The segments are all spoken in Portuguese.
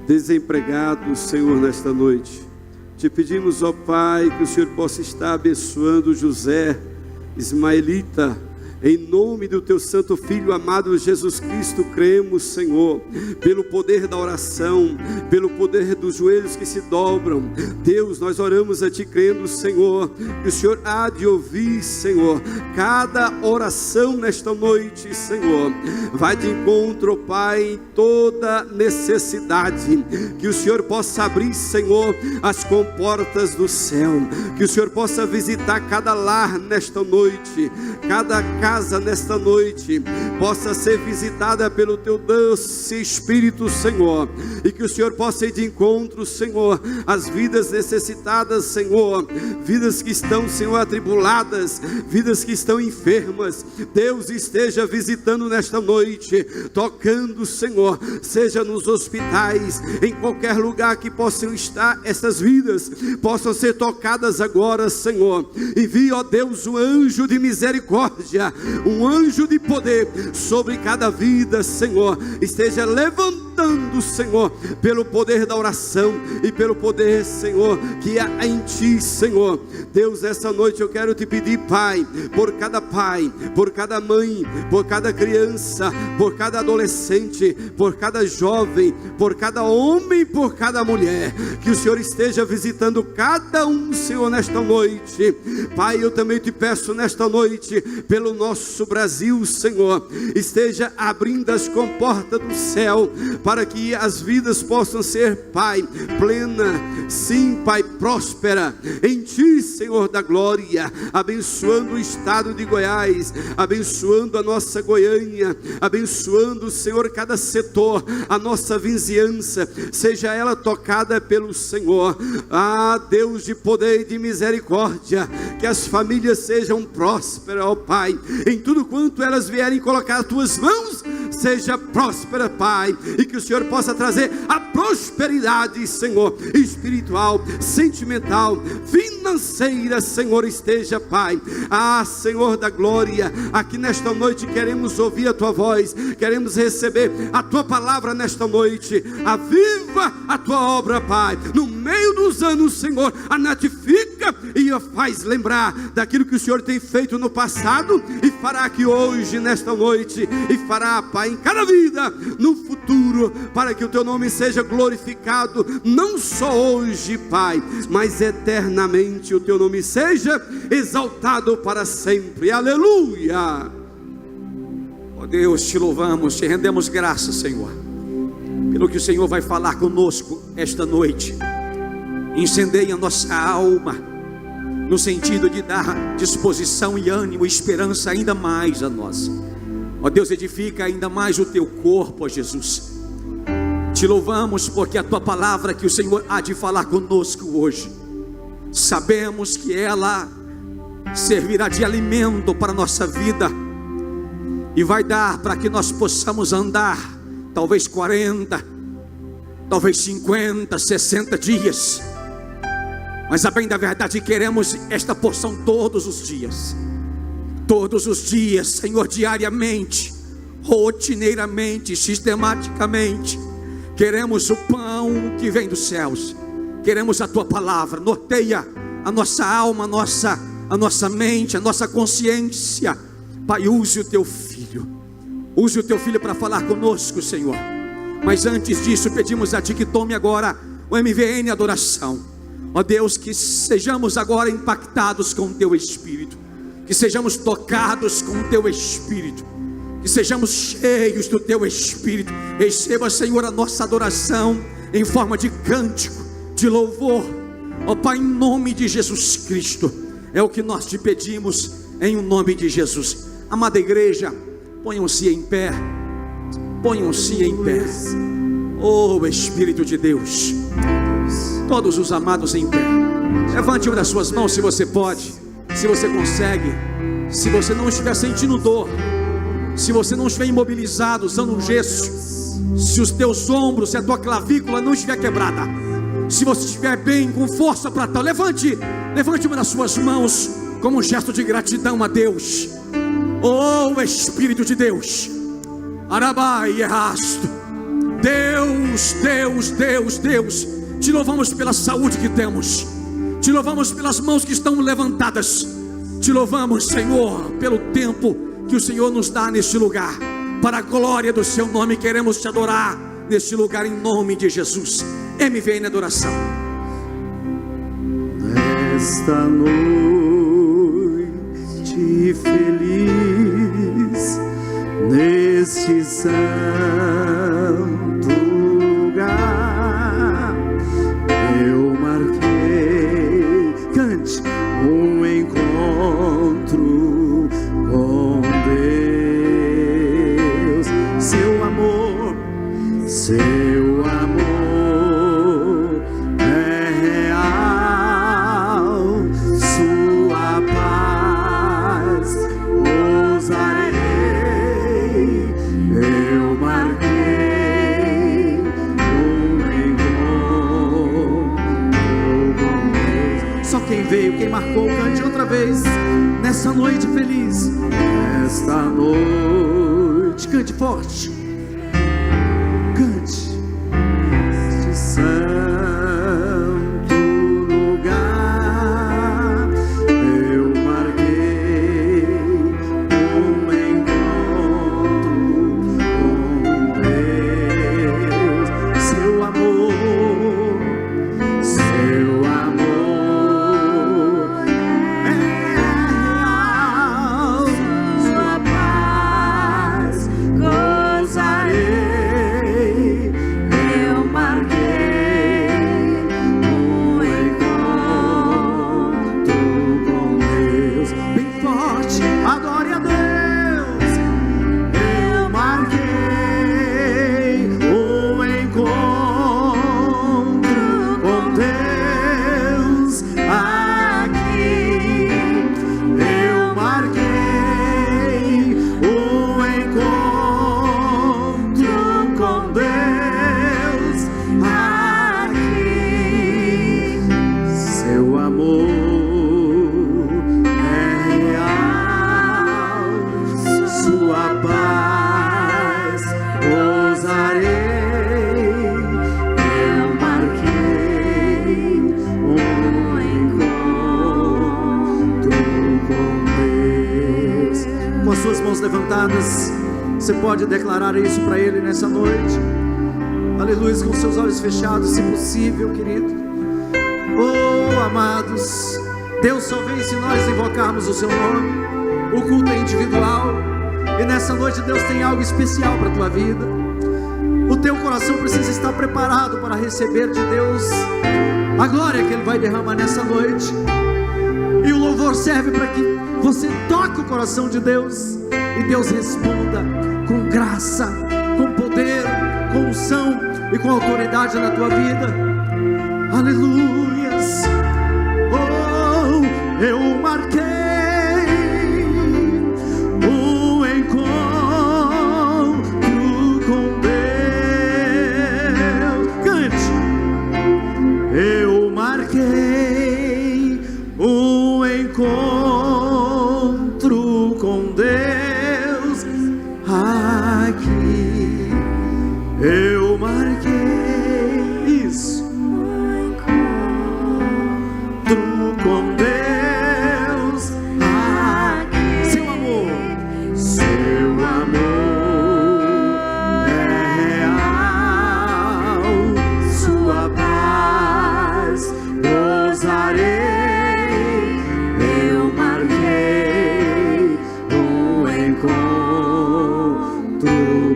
desempregados, Senhor, nesta noite. Te pedimos, ó Pai, que o Senhor possa estar abençoando José, ismaelita. Em nome do teu santo Filho amado Jesus Cristo, cremos, Senhor, pelo poder da oração, pelo poder dos joelhos que se dobram. Deus, nós oramos a Ti crendo, Senhor, que o Senhor há de ouvir, Senhor, cada oração nesta noite, Senhor. Vai de encontro, ó Pai, em toda necessidade. Que o Senhor possa abrir, Senhor, as comportas do céu. Que o Senhor possa visitar cada lar nesta noite, cada casa nesta noite possa ser visitada pelo teu doce Espírito, Senhor, e que o Senhor possa ir de encontro, Senhor, às vidas necessitadas, Senhor, vidas que estão, Senhor, atribuladas, vidas que estão enfermas. Deus esteja visitando nesta noite, tocando, Senhor, seja nos hospitais, em qualquer lugar que possam estar essas vidas, possam ser tocadas agora, Senhor. Envie, ó Deus, um anjo de misericórdia, um anjo de poder sobre cada vida, Senhor. Esteja levantando, Senhor, pelo poder da oração e pelo poder, Senhor, que há em Ti, Senhor. Deus, essa noite eu quero Te pedir, Pai, por cada pai, por cada mãe, por cada criança, por cada adolescente, por cada jovem, por cada homem, por cada mulher, que o Senhor esteja visitando cada um, Senhor, nesta noite. Pai, eu também Te peço nesta noite, pelo nosso Brasil, Senhor, esteja abrindo as comportas do céu, para que as vidas possam ser, Pai, plena, sim, Pai, próspera, em Ti, Senhor da glória, abençoando o estado de Goiás, abençoando a nossa Goiânia, abençoando, Senhor, cada setor, a nossa vizinhança, seja ela tocada pelo Senhor. Ah, Deus de poder e de misericórdia, que as famílias sejam prósperas, ó Pai, em tudo quanto elas vierem colocar as Tuas mãos, seja próspera, Pai, e que o Senhor possa trazer a prosperidade, Senhor, espiritual, sentimental, financeira, Senhor, esteja, Pai. Ah, Senhor da glória, aqui nesta noite queremos ouvir a Tua voz, queremos receber a Tua palavra nesta noite. Aviva a Tua obra, Pai, no meio dos anos, Senhor, a notifica e a faz lembrar daquilo que o Senhor tem feito no passado e fará aqui hoje, nesta noite, e fará, Pai, em cada vida, no futuro, para que o Teu nome seja glorificado, não só hoje, Pai, mas eternamente o Teu nome seja exaltado para sempre. Aleluia. Ó Deus, Te louvamos, Te rendemos graças, Senhor, pelo que o Senhor vai falar conosco esta noite. Incendeia a nossa alma, no sentido de dar disposição e ânimo e esperança ainda mais a nós. Ó Deus, edifica ainda mais o Teu corpo, ó Jesus. Te louvamos porque a Tua palavra que o Senhor há de falar conosco hoje, sabemos que ela servirá de alimento para a nossa vida e vai dar para que nós possamos andar talvez 40, talvez 50, 60 dias, mas a bem da verdade queremos esta porção todos os dias, Senhor, diariamente, rotineiramente, sistematicamente. Queremos o pão que vem dos céus, queremos a Tua palavra. Norteia a nossa alma, a nossa mente, a nossa consciência. Pai, use o Teu Filho para falar conosco, Senhor. Mas antes disso, pedimos a Ti que tome agora o MVN Adoração. Ó Deus, que sejamos agora impactados com o Teu Espírito, que sejamos tocados com o Teu Espírito, que sejamos cheios do Teu Espírito. Receba, Senhor, a nossa adoração em forma de cântico, de louvor, ó Pai, em nome de Jesus Cristo. É o que nós Te pedimos, em o nome de Jesus. Amada igreja, ponham-se em pé, ponham-se em pé. Oh Espírito de Deus, todos os amados em pé, levante uma das suas mãos se você pode, se você consegue. Se você não estiver sentindo dor, se você não estiver imobilizado, usando um gesso, se os teus ombros, se a tua clavícula não estiver quebrada, se você estiver bem, com força para tal, levante uma das suas mãos, como um gesto de gratidão a Deus. Oh Espírito de Deus, Arabai e Rasto, Deus, Deus, Deus, Deus, te louvamos pela saúde que temos, te louvamos pelas mãos que estão levantadas, te louvamos, Senhor, pelo tempo que o Senhor nos dá neste lugar. Para a glória do seu nome, queremos te adorar neste lugar, em nome de Jesus. MV na adoração. Nesta noite feliz, neste santo lugar, eu marquei, cante, um encontro com Deus. Seu amor é real, sua paz ousarei. Eu marquei um encontro com Deus. Só quem veio, quem marcou, cante outra vez. Nessa noite feliz, nesta noite, cante forte, cante. Este santo lugar, eu marquei um encontro com Deus. Seu amor é real, sua paz gozarei. Eu marquei um encontro com Deus. Bem forte, adore a Deus. Eu marquei um encontro com Deus aqui. Eu marquei um encontro com Deus aqui. Seu amor é real, sua paz ousarei. Eu marquei um encontro com Deus. Com as suas mãos levantadas, você pode declarar isso para Ele nessa noite. Aleluia, com seus olhos fechados, se possível, querido. Oh, amados, Deus só vem se nós invocarmos o seu nome. O culto é individual, e nessa noite Deus tem algo especial para a tua vida. O teu coração precisa estar preparado para receber de Deus a glória que Ele vai derramar nessa noite. E o louvor serve para que você toque o coração de Deus e Deus responda com graça, com poder, com unção e com autoridade na tua vida. Aleluias. Oh, eu marquei um encontro com Deus. Cante. Eu marquei um encontro com Deus aqui. Eu marquei isso. Com Deus aqui. Seu amor é real, sua paz gozarei. Eu marquei um encontro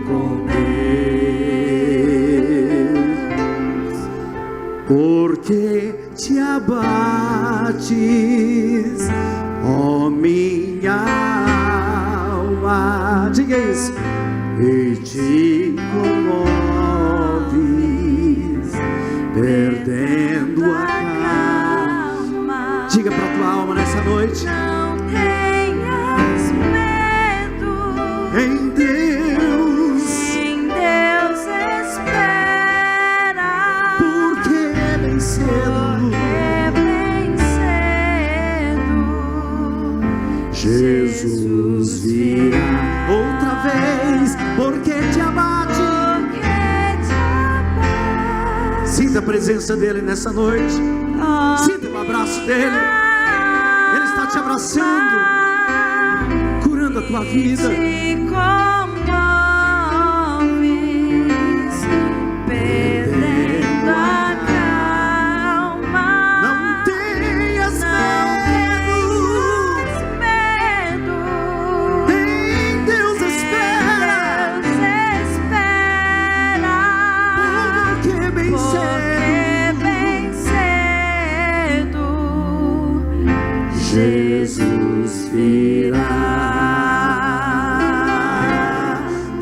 com Deus. Porque te abates, ó minha alma, diga isso, e te comoves, perdendo a calma. Diga para tua alma nessa noite: Não tenhas medo, em Deus espera, porque bem cedo Jesus virá outra vez. Porque te abate, Sinta a presença dele nessa noite. Sinta o abraço dele. Ele está te abraçando, curando a tua vida. Jesus virá,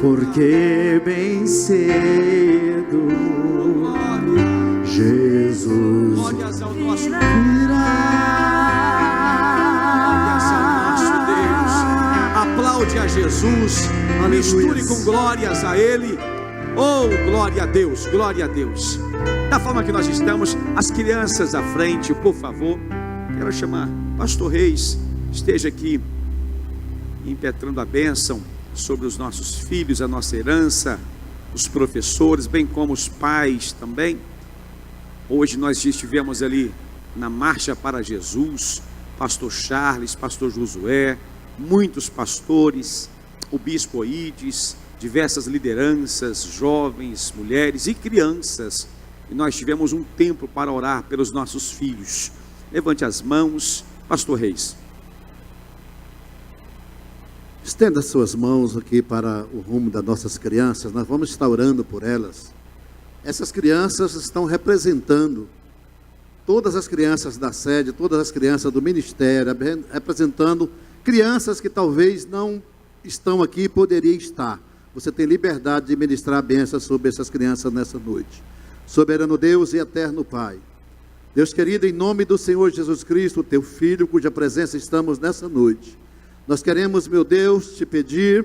porque bem cedo Jesus Glórias ao nosso virá. Glórias ao nosso Deus. Aplaude a Jesus. Misture com glórias a Ele. Oh, glória a Deus, glória a Deus. Da forma que nós estamos, as crianças à frente, por favor. Quero chamar Pastor Reis, esteja aqui impetrando a bênção sobre os nossos filhos, a nossa herança, os professores, bem como os pais também. Hoje nós estivemos ali na Marcha para Jesus, Pastor Charles, Pastor Josué, muitos pastores, o Bispo Oídes, diversas lideranças, jovens, mulheres e crianças. E nós tivemos um tempo para orar pelos nossos filhos. Levante as mãos, Pastor Reis. Estenda suas mãos aqui para o rumo das nossas crianças. Nós vamos estar orando por elas. Essas crianças estão representando todas as crianças da sede, todas as crianças do ministério, representando crianças que talvez não estão aqui e poderiam estar. Você tem liberdade de ministrar a bênção sobre essas crianças nessa noite. Soberano Deus e eterno Pai, Deus querido, em nome do Senhor Jesus Cristo, teu Filho, cuja presença estamos nessa noite, nós queremos, meu Deus, te pedir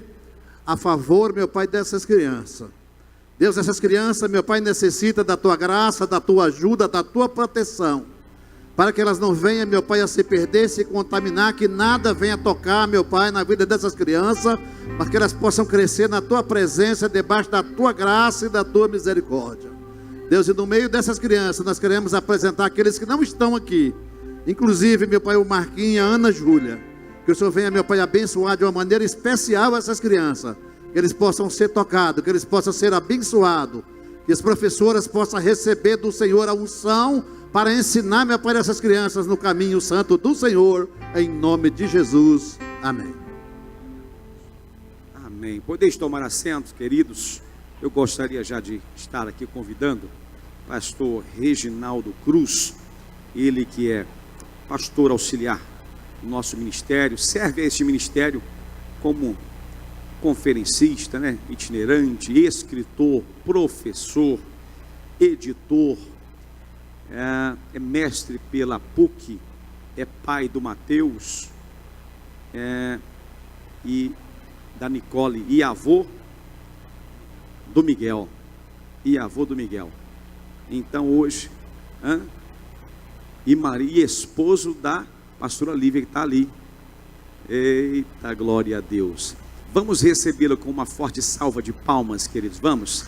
a favor, meu Pai, dessas crianças. Deus, essas crianças, meu Pai, necessitam da tua graça, da tua ajuda, da tua proteção, para que elas não venham, meu Pai, a se perder, se contaminar, que nada venha tocar, meu Pai, na vida dessas crianças, para que elas possam crescer na tua presença, debaixo da tua graça e da tua misericórdia. Deus, e no meio dessas crianças, nós queremos apresentar aqueles que não estão aqui, inclusive, meu Pai, o Marquinhos e a Ana Júlia, que o Senhor venha, meu Pai, abençoar de uma maneira especial essas crianças, que eles possam ser tocados, que eles possam ser abençoados, que as professoras possam receber do Senhor a unção, para ensinar, meu Pai, essas crianças no caminho santo do Senhor, em nome de Jesus, amém. Amém. Podeis tomar assento, queridos. Eu gostaria já de estar aqui convidando pastor Reginaldo Cruz, ele que é pastor auxiliar do nosso ministério, serve a este ministério como conferencista, né? Itinerante, escritor, professor, editor, é mestre pela PUC, é pai do Mateus e da Nicole, e avô do Miguel, então hoje, e Maria, esposo da pastora Lívia, que está ali. Eita, glória a Deus. Vamos recebê-lo com uma forte salva de palmas, queridos, vamos.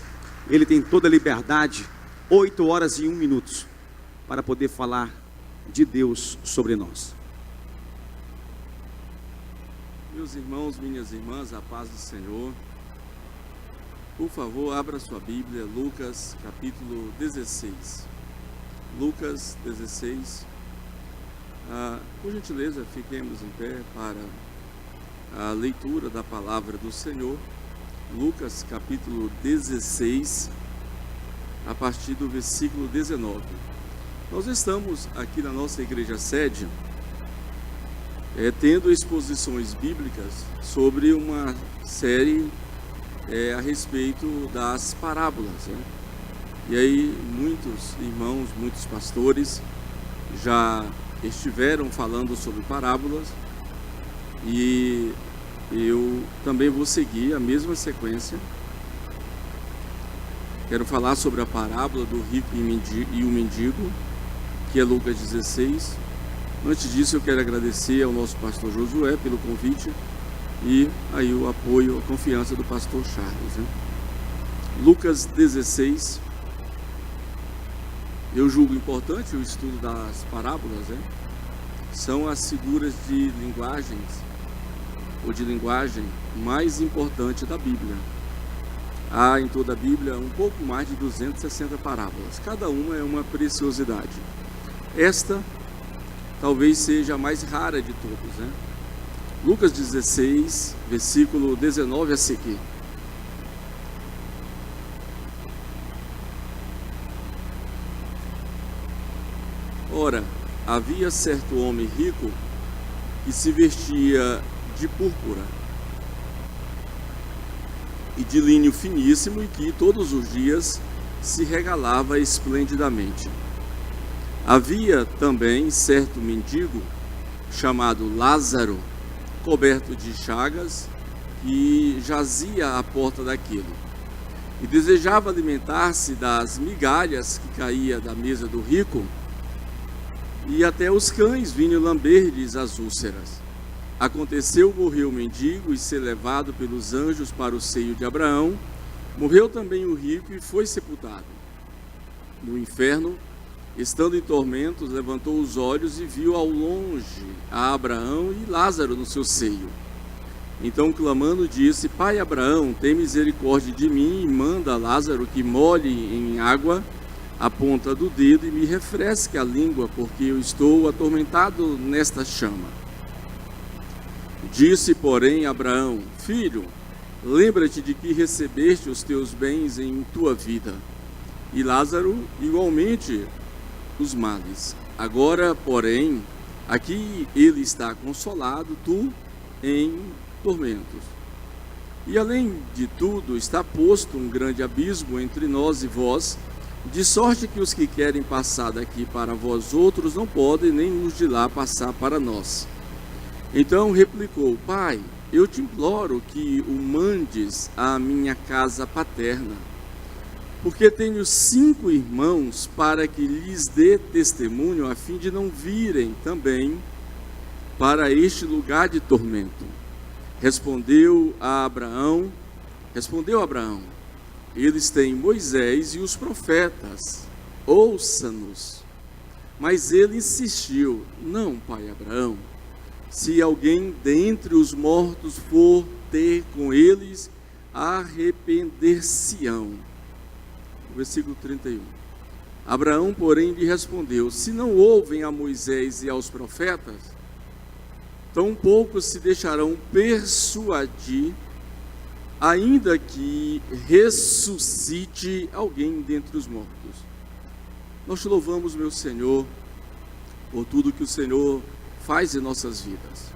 Ele tem toda a liberdade, 8 horas e 1 minuto, para poder falar de Deus sobre nós. Meus irmãos, minhas irmãs, a paz do Senhor. Por favor, abra sua Bíblia, Lucas capítulo 16. Lucas 16. Por gentileza, fiquemos em pé para a leitura da palavra do Senhor. Lucas capítulo 16, a partir do versículo 19. Nós estamos aqui na nossa igreja sede, tendo exposições bíblicas sobre uma série a respeito das parábolas, né? E aí muitos irmãos, muitos pastores já estiveram falando sobre parábolas, e eu também vou seguir a mesma sequência. Quero falar sobre a parábola do rico e o mendigo, que é Lucas 16. Antes disso, eu quero agradecer ao nosso pastor Josué pelo convite e aí o apoio, a confiança do pastor Charles, né? Lucas 16, eu julgo importante o estudo das parábolas, né? São as figuras de linguagens, ou de linguagem, mais importante da Bíblia. Há em toda a Bíblia um pouco mais de 260 parábolas. Cada uma é uma preciosidade. Esta talvez seja a mais rara de todos, né? Lucas 16, versículo 19 a seguir. Ora, havia certo homem rico que se vestia de púrpura e de linho finíssimo e que todos os dias se regalava esplendidamente. Havia também certo mendigo chamado Lázaro, coberto de chagas, que jazia à porta daquele e desejava alimentar-se das migalhas que caía da mesa do rico, e até os cães vinham lamber-lhes as úlceras. Aconteceu morrer o mendigo e ser levado pelos anjos para o seio de Abraão. Morreu também o rico e foi sepultado. No inferno, estando em tormentos, levantou os olhos e viu ao longe a Abraão e Lázaro no seu seio. Então, clamando, disse: Pai Abraão, tem misericórdia de mim e manda a Lázaro que molhe em água a ponta do dedo e me refresque a língua, porque eu estou atormentado nesta chama. Disse, porém, Abraão: Filho, lembra-te de que recebeste os teus bens em tua vida, e Lázaro igualmente os males. Agora, porém, aqui ele está consolado, tu em tormentos. E além de tudo, está posto um grande abismo entre nós e vós, de sorte que os que querem passar daqui para vós outros não podem, nem os de lá passar para nós. Então replicou: Pai, eu te imploro que o mandes à minha casa paterna, porque tenho 5 irmãos, para que lhes dê testemunho, a fim de não virem também para este lugar de tormento. Respondeu Abraão: eles têm Moisés e os profetas, ouça-nos. Mas ele insistiu: Não, pai Abraão, se alguém dentre os mortos for ter com eles, arrepender-se-ão. Versículo 31. Abraão, porém, lhe respondeu: Se não ouvem a Moisés e aos profetas, tampouco se deixarão persuadir, ainda que ressuscite alguém dentre os mortos. Nós te louvamos, meu Senhor, por tudo que o Senhor faz em nossas vidas.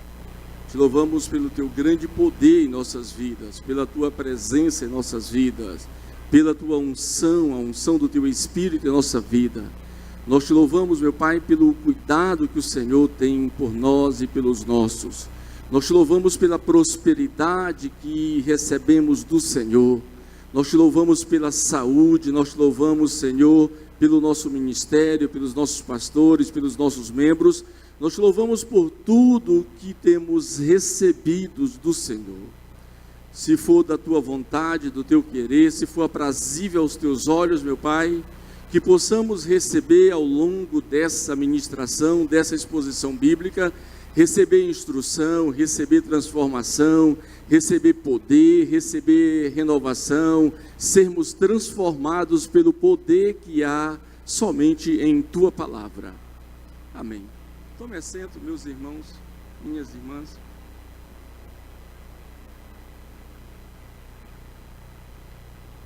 Te louvamos pelo teu grande poder em nossas vidas, pela tua presença em nossas vidas, pela tua unção, a unção do teu Espírito em nossa vida. Nós te louvamos, meu Pai, pelo cuidado que o Senhor tem por nós e pelos nossos. Nós te louvamos pela prosperidade que recebemos do Senhor. Nós te louvamos pela saúde, nós te louvamos, Senhor, pelo nosso ministério, pelos nossos pastores, pelos nossos membros. Nós te louvamos por tudo que temos recebido do Senhor. Se for da tua vontade, do teu querer, se for aprazível aos teus olhos, meu Pai, que possamos receber ao longo dessa ministração, dessa exposição bíblica, receber instrução, receber transformação, receber poder, receber renovação, sermos transformados pelo poder que há somente em tua palavra. Amém. Tome assento, meus irmãos, minhas irmãs.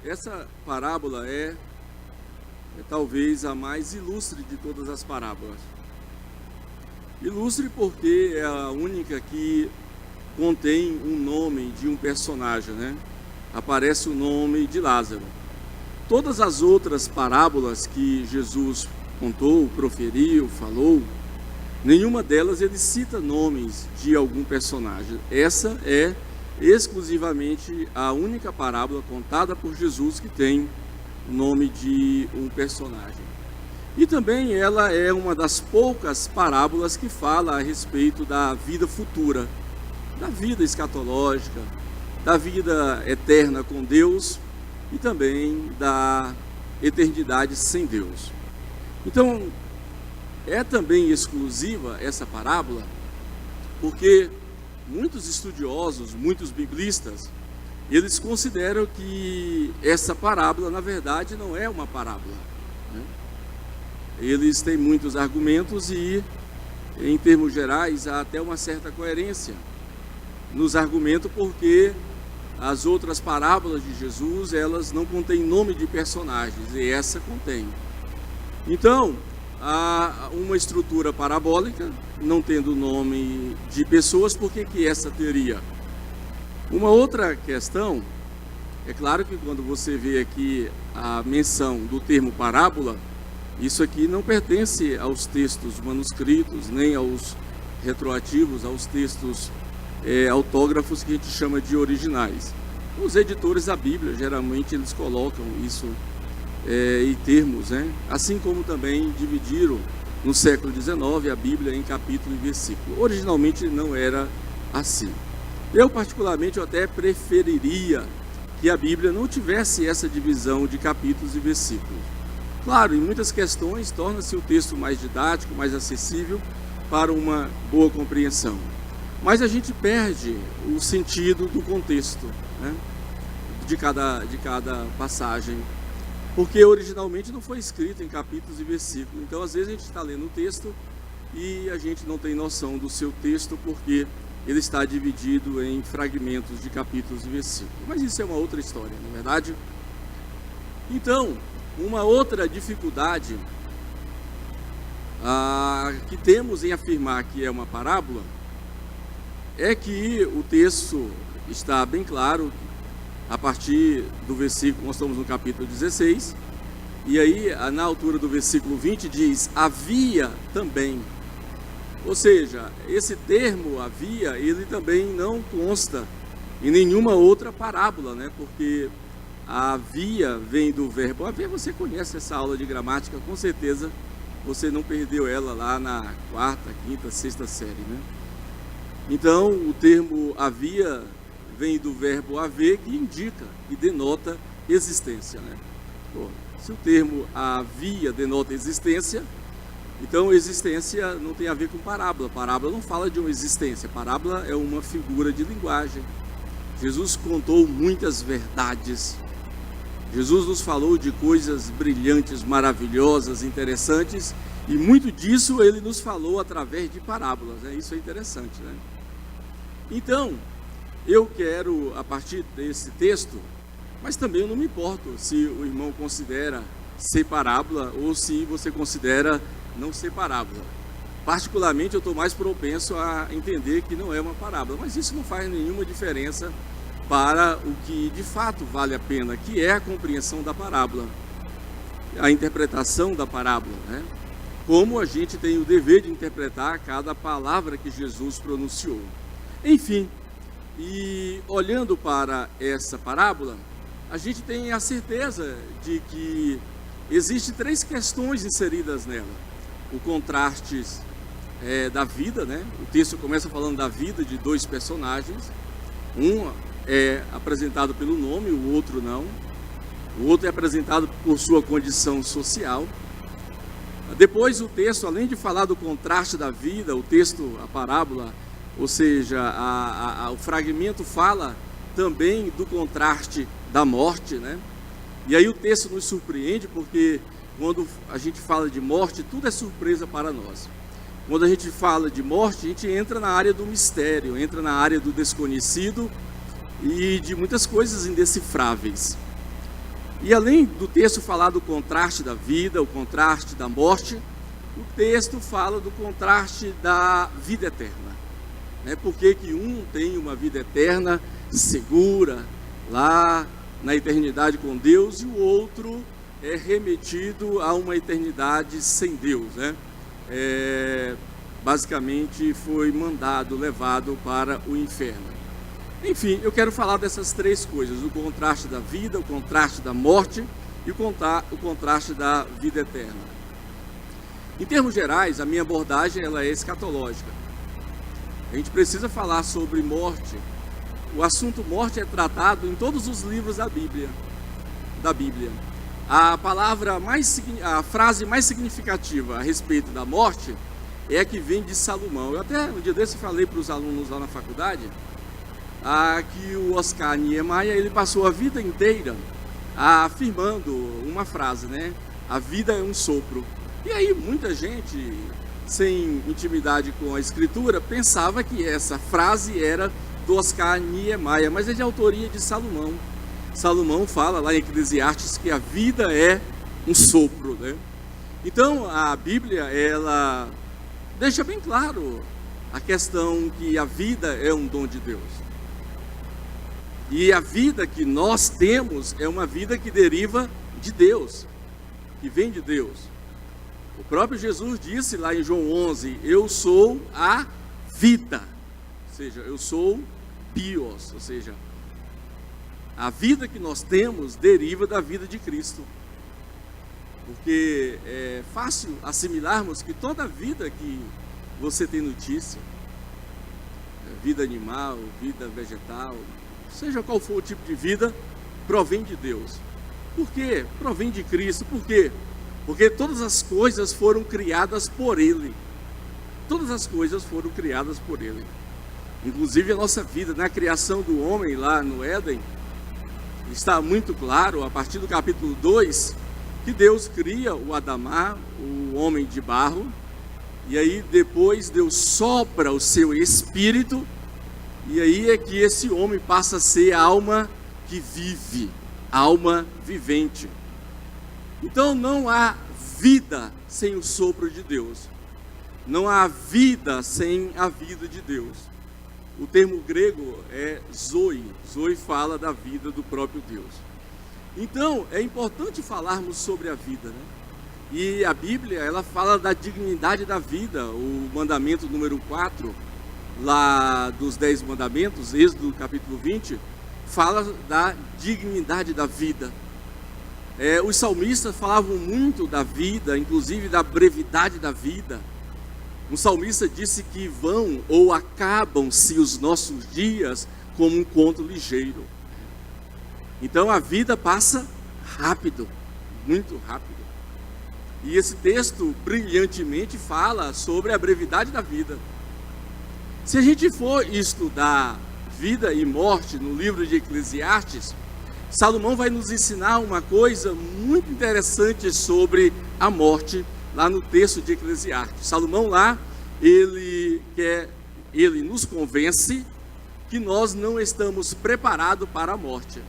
Essa parábola é talvez a mais ilustre de todas as parábolas. Ilustre porque é a única que contém um nome de um personagem, né? Aparece o nome de Lázaro. Todas as outras parábolas que Jesus contou, proferiu, falou, nenhuma delas ele cita nomes de algum personagem. Essa é exclusivamente a única parábola contada por Jesus que tem o nome de um personagem. E também ela é uma das poucas parábolas que fala a respeito da vida futura, da vida escatológica, da vida eterna com Deus e também da eternidade sem Deus. Então, é também exclusiva essa parábola, porque muitos estudiosos, muitos biblistas, eles consideram que essa parábola, na verdade, não é uma parábola, né? Eles têm muitos argumentos e, em termos gerais, há até uma certa coerência nos argumentos, porque as outras parábolas de Jesus, elas não contêm nome de personagens, e essa contém. Então, há uma estrutura parabólica, não tendo nome de pessoas, por que essa teria? Uma outra questão, é claro que quando você vê aqui a menção do termo parábola, isso aqui não pertence aos textos manuscritos, nem aos retroativos, aos textos autógrafos que a gente chama de originais. Os editores da Bíblia, geralmente, eles colocam isso em termos, né? Assim como também dividiram no século XIX a Bíblia em capítulo e versículo. Originalmente não era assim. Eu, particularmente, eu até preferiria que a Bíblia não tivesse essa divisão de capítulos e versículos. Claro, em muitas questões torna-se o texto mais didático, mais acessível para uma boa compreensão. Mas a gente perde o sentido do contexto, né, de cada passagem, porque originalmente não foi escrito em capítulos e versículos. Então, às vezes, a gente está lendo o texto e a gente não tem noção do seu texto, porque ele está dividido em fragmentos de capítulos e versículos. Mas isso é uma outra história, não é verdade? Então, uma outra dificuldade que temos em afirmar que é uma parábola é que o texto está bem claro, a partir do versículo, nós estamos no capítulo 16, e aí na altura do versículo 20 diz, havia também. Ou seja, esse termo havia, ele também não consta em nenhuma outra parábola, né? Porque havia vem do verbo haver. Você conhece essa aula de gramática, com certeza você não perdeu ela lá na quarta, quinta, sexta série, né? Então, o termo havia vem do verbo haver, que indica e denota existência, né? Bom, se o termo havia denota existência, então existência não tem a ver com parábola. Parábola não fala de uma existência. Parábola é uma figura de linguagem. Jesus contou muitas verdades. Jesus nos falou de coisas brilhantes, maravilhosas, interessantes, e muito disso ele nos falou através de parábolas, né? Isso é interessante, né? Então, eu quero, a partir desse texto, mas também eu não me importo se o irmão considera ser parábola ou se você considera não ser parábola. Particularmente, eu estou mais propenso a entender que não é uma parábola, mas isso não faz nenhuma diferença para o que de fato vale a pena, que é a compreensão da parábola, a interpretação da parábola, né? Como a gente tem o dever de interpretar cada palavra que Jesus pronunciou. Enfim, e olhando para essa parábola, a gente tem a certeza de que existem três questões inseridas nela. O contraste da vida, né? O texto começa falando da vida de dois personagens. Um é apresentado pelo nome, o outro não. O outro é apresentado por sua condição social. Depois o texto, além de falar do contraste da vida, o texto, a parábola, ou seja, o fragmento fala também do contraste da morte, né? E aí o texto nos surpreende, porque quando a gente fala de morte, tudo é surpresa para nós. Quando a gente fala de morte, a gente entra na área do mistério, entra na área do desconhecido e de muitas coisas indecifráveis. E além do texto falar do contraste da vida, o contraste da morte, o texto fala do contraste da vida eterna, né? Por que um tem uma vida eterna segura lá na eternidade com Deus e o outro é remetido a uma eternidade sem Deus, né? Basicamente foi levado para o inferno. Enfim, eu quero falar dessas três coisas: o contraste da vida, o contraste da morte e o contraste da vida eterna. Em termos gerais, a minha abordagem ela é escatológica. A gente precisa falar sobre morte. O assunto morte é tratado em todos os livros da Bíblia. a frase mais significativa a respeito da morte é a que vem de Salomão. Eu até um dia desse falei para os alunos lá na faculdade que o Oscar Niemeyer, ele passou a vida inteira afirmando uma frase, né? A vida é um sopro. E aí muita gente, sem intimidade com a escritura, pensava que essa frase era do Oscar Niemeyer, mas é de autoria de Salomão. Salomão fala lá em Eclesiastes que a vida é um sopro, né? Então a Bíblia, ela deixa bem claro a questão que a vida é um dom de Deus. E a vida que nós temos é uma vida que deriva de Deus, que vem de Deus. O próprio Jesus disse lá em João 11, eu sou a vida, ou seja, eu sou bios, ou seja, a vida que nós temos deriva da vida de Cristo. Porque é fácil assimilarmos que toda vida que você tem notícia, vida animal, vida vegetal, seja qual for o tipo de vida, provém de Deus. Por quê? Provém de Cristo. Por quê? Porque todas as coisas foram criadas por Ele. Todas as coisas foram criadas por Ele. Inclusive a nossa vida, na criação do homem lá no Éden, está muito claro, a partir do capítulo 2, que Deus cria o Adamá, o homem de barro, e aí depois Deus sopra o seu espírito, e aí é que esse homem passa a ser a alma que vive, a alma vivente. Então não há vida sem o sopro de Deus, não há vida sem a vida de Deus. O termo grego é zoe, zoe fala da vida do próprio Deus. Então é importante falarmos sobre a vida, né? E a Bíblia, ela fala da dignidade da vida. O mandamento número 4, lá dos 10 mandamentos, Êxodo capítulo 20, fala da dignidade da vida. Os salmistas falavam muito da vida, inclusive da brevidade da vida. Um salmista disse que vão ou acabam-se os nossos dias como um conto ligeiro. Então a vida passa rápido, muito rápido. E esse texto brilhantemente fala sobre a brevidade da vida. Se a gente for estudar vida e morte no livro de Eclesiastes, Salomão vai nos ensinar uma coisa muito interessante sobre a morte, lá no texto de Eclesiastes. Salomão lá, ele nos convence que nós não estamos preparados para a morte.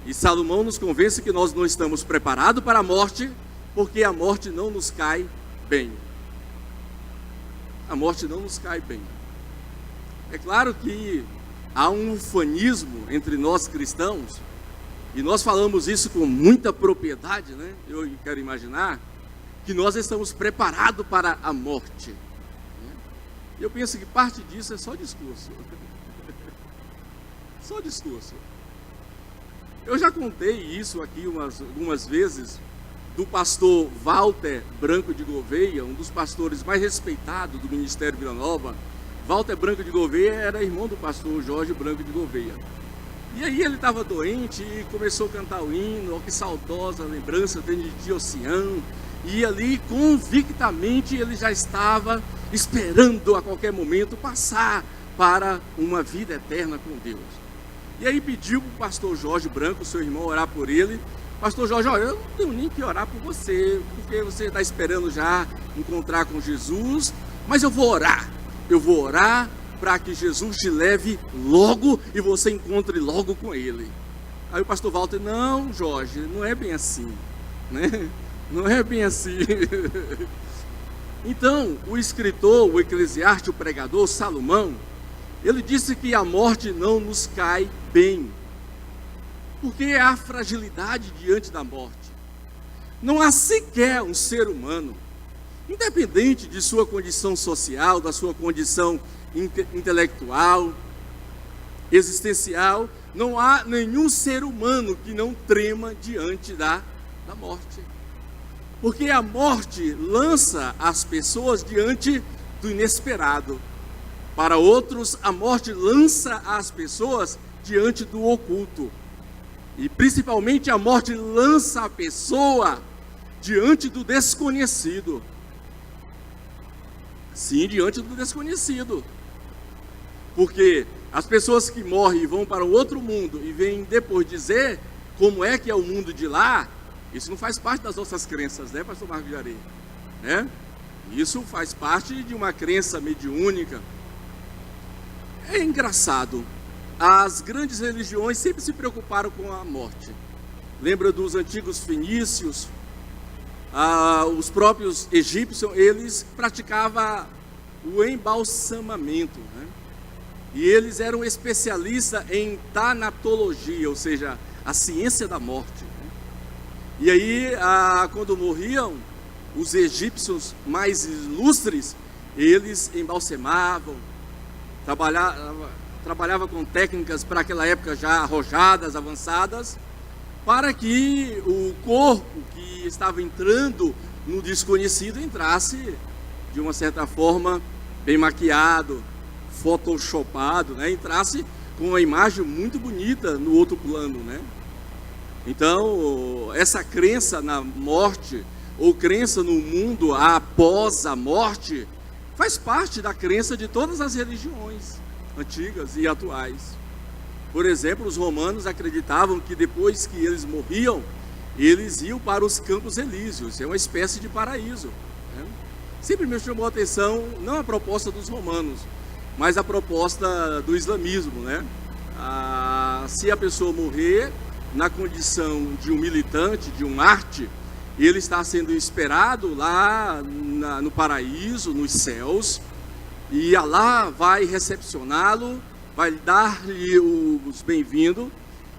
E Salomão nos convence que nós não estamos preparados para a morte, porque a morte não nos cai bem. A morte não nos cai bem. É claro que há um ufanismo entre nós cristãos, e nós falamos isso com muita propriedade, né? Eu quero imaginar que nós estamos preparados para a morte. Eu penso que parte disso é só discurso. Só discurso. Eu já contei isso aqui algumas vezes, do pastor Walter Branco de Gouveia, um dos pastores mais respeitados do Ministério Vila Nova. Walter Branco de Gouveia era irmão do pastor Jorge Branco de Gouveia. E aí ele estava doente e começou a cantar o hino, que saudosa lembrança de Diociano. E ali, convictamente, ele já estava esperando a qualquer momento passar para uma vida eterna com Deus. E aí pediu para o pastor Jorge Branco, seu irmão, orar por ele. Pastor Jorge, olha, eu não tenho nem que orar por você, porque você está esperando já encontrar com Jesus, mas eu vou orar. Eu vou orar para que Jesus te leve logo e você encontre logo com Ele. Aí o pastor Walter, não, Jorge, não é bem assim, né? Não é bem assim. Então, o escritor, o eclesiástico, o pregador, Salomão, ele disse que a morte não nos cai bem, porque há fragilidade diante da morte. Não há sequer um ser humano, independente de sua condição social, da sua condição intelectual, existencial, não há nenhum ser humano que não trema diante da morte. Porque a morte lança as pessoas diante do inesperado. Para outros, a morte lança as pessoas diante do oculto. E principalmente a morte lança a pessoa diante do desconhecido. Sim, diante do desconhecido. Porque as pessoas que morrem e vão para o outro mundo e vêm depois dizer como é que é o mundo de lá, isso não faz parte das nossas crenças, né, pastor Marcos de Areia? Né? Isso faz parte de uma crença mediúnica. É engraçado, as grandes religiões sempre se preocuparam com a morte. Lembra dos antigos fenícios? Os próprios egípcios, eles praticavam o embalsamamento, né? E eles eram especialistas em tanatologia, ou seja, a ciência da morte, né? E aí, quando morriam, os egípcios mais ilustres, eles embalsamavam, trabalhava com técnicas para aquela época já arrojadas, avançadas, para que o corpo que estava entrando no desconhecido entrasse de uma certa forma bem maquiado, photoshopado, né? Entrasse com uma imagem muito bonita no outro plano, né? Então, essa crença na morte, ou crença no mundo após a morte, faz parte da crença de todas as religiões antigas e atuais. Por exemplo, os romanos acreditavam que depois que eles morriam, eles iam para os campos elíseos, é uma espécie de paraíso, né? Sempre me chamou a atenção, não a proposta dos romanos, mas a proposta do islamismo, né? Se a pessoa morrer na condição de um militante, de um mártir, ele está sendo esperado lá no paraíso, nos céus, e Allah vai recepcioná-lo, vai dar-lhe os bem-vindos,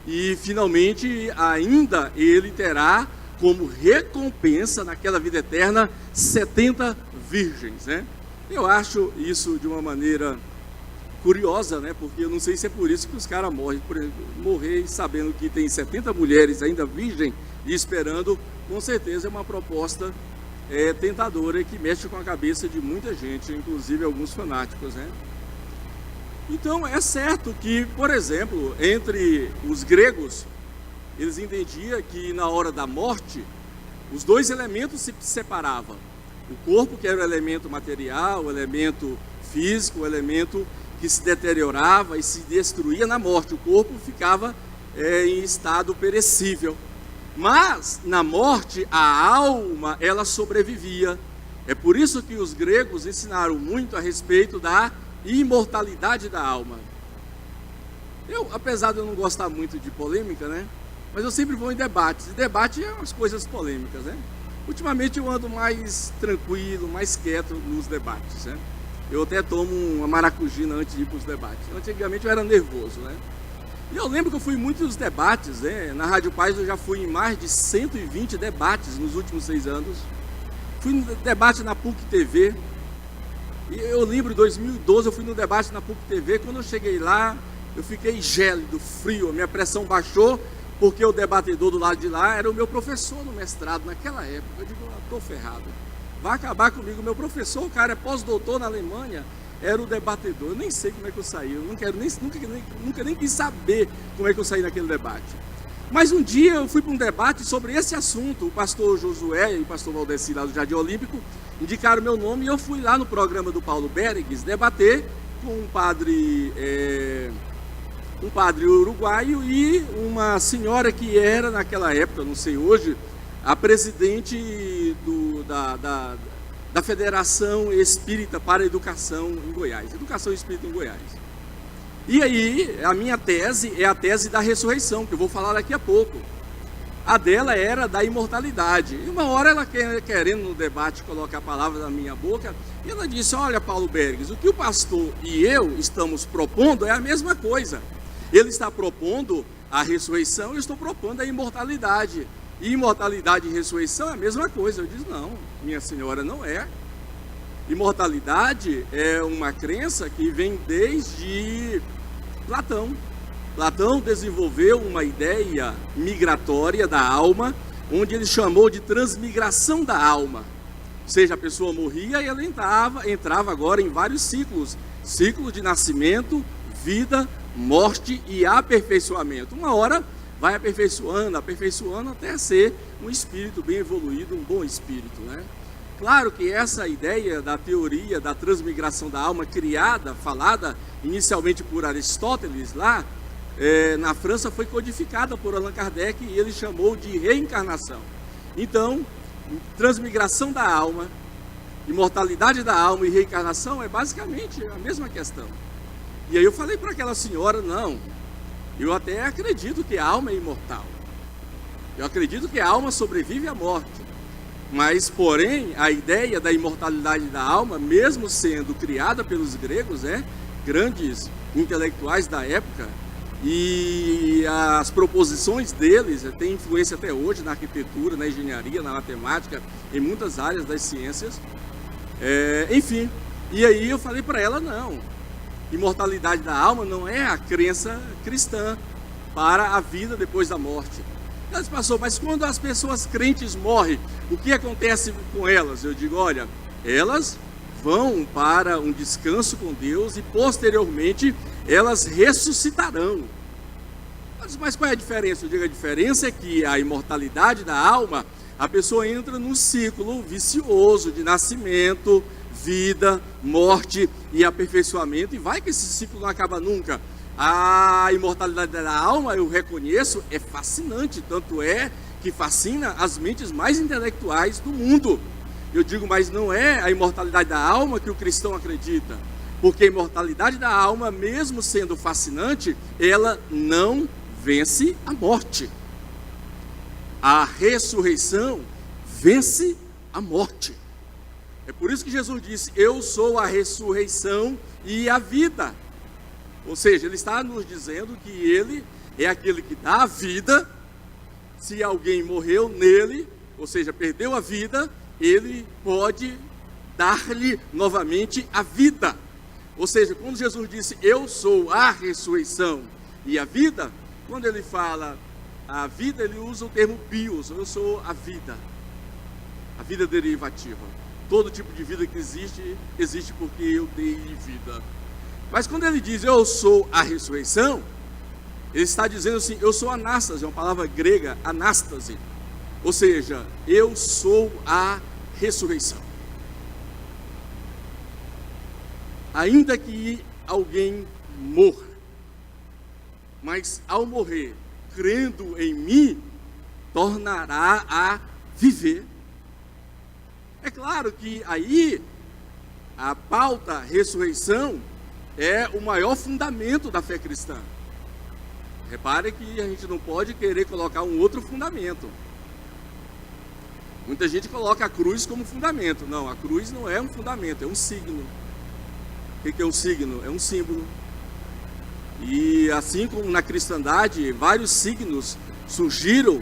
e finalmente ainda ele terá como recompensa naquela vida eterna 70 virgens, né? Eu acho isso de uma maneira curiosa, né? Porque eu não sei se é por isso que os caras morrem. Por exemplo, morrer sabendo que tem 70 mulheres ainda virgem e esperando, com certeza é uma proposta tentadora que mexe com a cabeça de muita gente, inclusive alguns fanáticos, né? Então é certo que, por exemplo, entre os gregos, eles entendiam que na hora da morte, os dois elementos se separavam. O corpo, que era o elemento material, o elemento físico, o elemento que se deteriorava e se destruía na morte. O corpo ficava em estado perecível. Mas, na morte, a alma, ela sobrevivia. É por isso que os gregos ensinaram muito a respeito da imortalidade da alma. Apesar de eu não gostar muito de polêmica, né? Mas eu sempre vou em debates. E debate é umas coisas polêmicas, né? Ultimamente eu ando mais tranquilo, mais quieto nos debates, né? Eu até tomo uma maracujina antes de ir para os debates. Antigamente eu era nervoso, né? E eu lembro que eu fui em muitos debates, né? Na Rádio Paz eu já fui em mais de 120 debates nos últimos 6 anos. Fui no debate na PUC TV. E eu lembro, em 2012, eu fui no debate na PUC TV. Quando eu cheguei lá, eu fiquei gélido, frio, a minha pressão baixou, porque o debatedor do lado de lá era o meu professor no mestrado naquela época. Eu digo, estou ferrado. Vai acabar comigo. Meu professor, o cara é pós-doutor na Alemanha, era o debatedor. Eu nem sei como é que eu saí. Eu não quero nunca nem quis saber como é que eu saí naquele debate. Mas um dia eu fui para um debate sobre esse assunto. O pastor Josué e o pastor Valdeci lá do Jardim Olímpico indicaram meu nome e eu fui lá no programa do Paulo Berengues debater com um padre uruguaio e uma senhora que era naquela época, não sei hoje, a presidente da Federação Espírita para a Educação em Goiás, Educação Espírita em Goiás. E aí, a minha tese é a tese da ressurreição, que eu vou falar daqui a pouco. A dela era da imortalidade. E uma hora ela querendo no debate colocar a palavra na minha boca, e ela disse, olha Paulo Berengues, o que o pastor e eu estamos propondo é a mesma coisa. Ele está propondo a ressurreição, eu estou propondo a imortalidade. E imortalidade e ressurreição é a mesma coisa. Eu disse, não, minha senhora, não é. Imortalidade é uma crença que vem desde Platão. Platão desenvolveu uma ideia migratória da alma, onde ele chamou de transmigração da alma. Ou seja, a pessoa morria e ela entrava agora em vários ciclos. Ciclo de nascimento, vida, morte e aperfeiçoamento. Uma hora vai aperfeiçoando até ser um espírito bem evoluído, um bom espírito, né? Claro que essa ideia da teoria da transmigração da alma criada, falada inicialmente por Aristóteles lá, na França, foi codificada por Allan Kardec e ele chamou de reencarnação. Então, transmigração da alma, imortalidade da alma e reencarnação é basicamente a mesma questão. E aí eu falei para aquela senhora, não, eu até acredito que a alma é imortal. Eu acredito que a alma sobrevive à morte. Mas, porém, a ideia da imortalidade da alma, mesmo sendo criada pelos gregos, grandes intelectuais da época, e as proposições deles têm influência até hoje na arquitetura, na engenharia, na matemática, em muitas áreas das ciências. Enfim, e aí eu falei para ela, não, imortalidade da alma não é a crença cristã para a vida depois da morte. Ela disse, pastor, mas quando as pessoas crentes morrem, o que acontece com elas? Eu digo, olha, elas vão para um descanso com Deus e posteriormente elas ressuscitarão. Ela disse, mas qual é a diferença? Eu digo, a diferença é que a imortalidade da alma, a pessoa entra num ciclo vicioso de nascimento, vida, morte e aperfeiçoamento, e vai que esse ciclo não acaba nunca. A imortalidade da alma, eu reconheço, é fascinante, tanto é que fascina as mentes mais intelectuais do mundo. Eu digo, mas não é a imortalidade da alma que o cristão acredita, porque a imortalidade da alma, mesmo sendo fascinante, ela não vence a morte. A ressurreição vence a morte. É por isso que Jesus disse, eu sou a ressurreição e a vida. Ou seja, ele está nos dizendo que ele é aquele que dá a vida. Se alguém morreu nele, ou seja, perdeu a vida, ele pode dar-lhe novamente a vida. Ou seja, quando Jesus disse, eu sou a ressurreição e a vida, quando ele fala a vida, ele usa o termo bios, eu sou a vida derivativa. Todo tipo de vida que existe porque eu dei vida. Mas quando ele diz, eu sou a ressurreição, ele está dizendo assim, eu sou anástase, é uma palavra grega, anástase. Ou seja, eu sou a ressurreição. Ainda que alguém morra, mas ao morrer, crendo em mim, tornará a viver. É claro que aí, a pauta ressurreição é o maior fundamento da fé cristã. Repare que a gente não pode querer colocar um outro fundamento. Muita gente coloca a cruz como fundamento. Não, a cruz não é um fundamento, é um signo. O que é um signo? É um símbolo. E assim como na cristandade, vários signos surgiram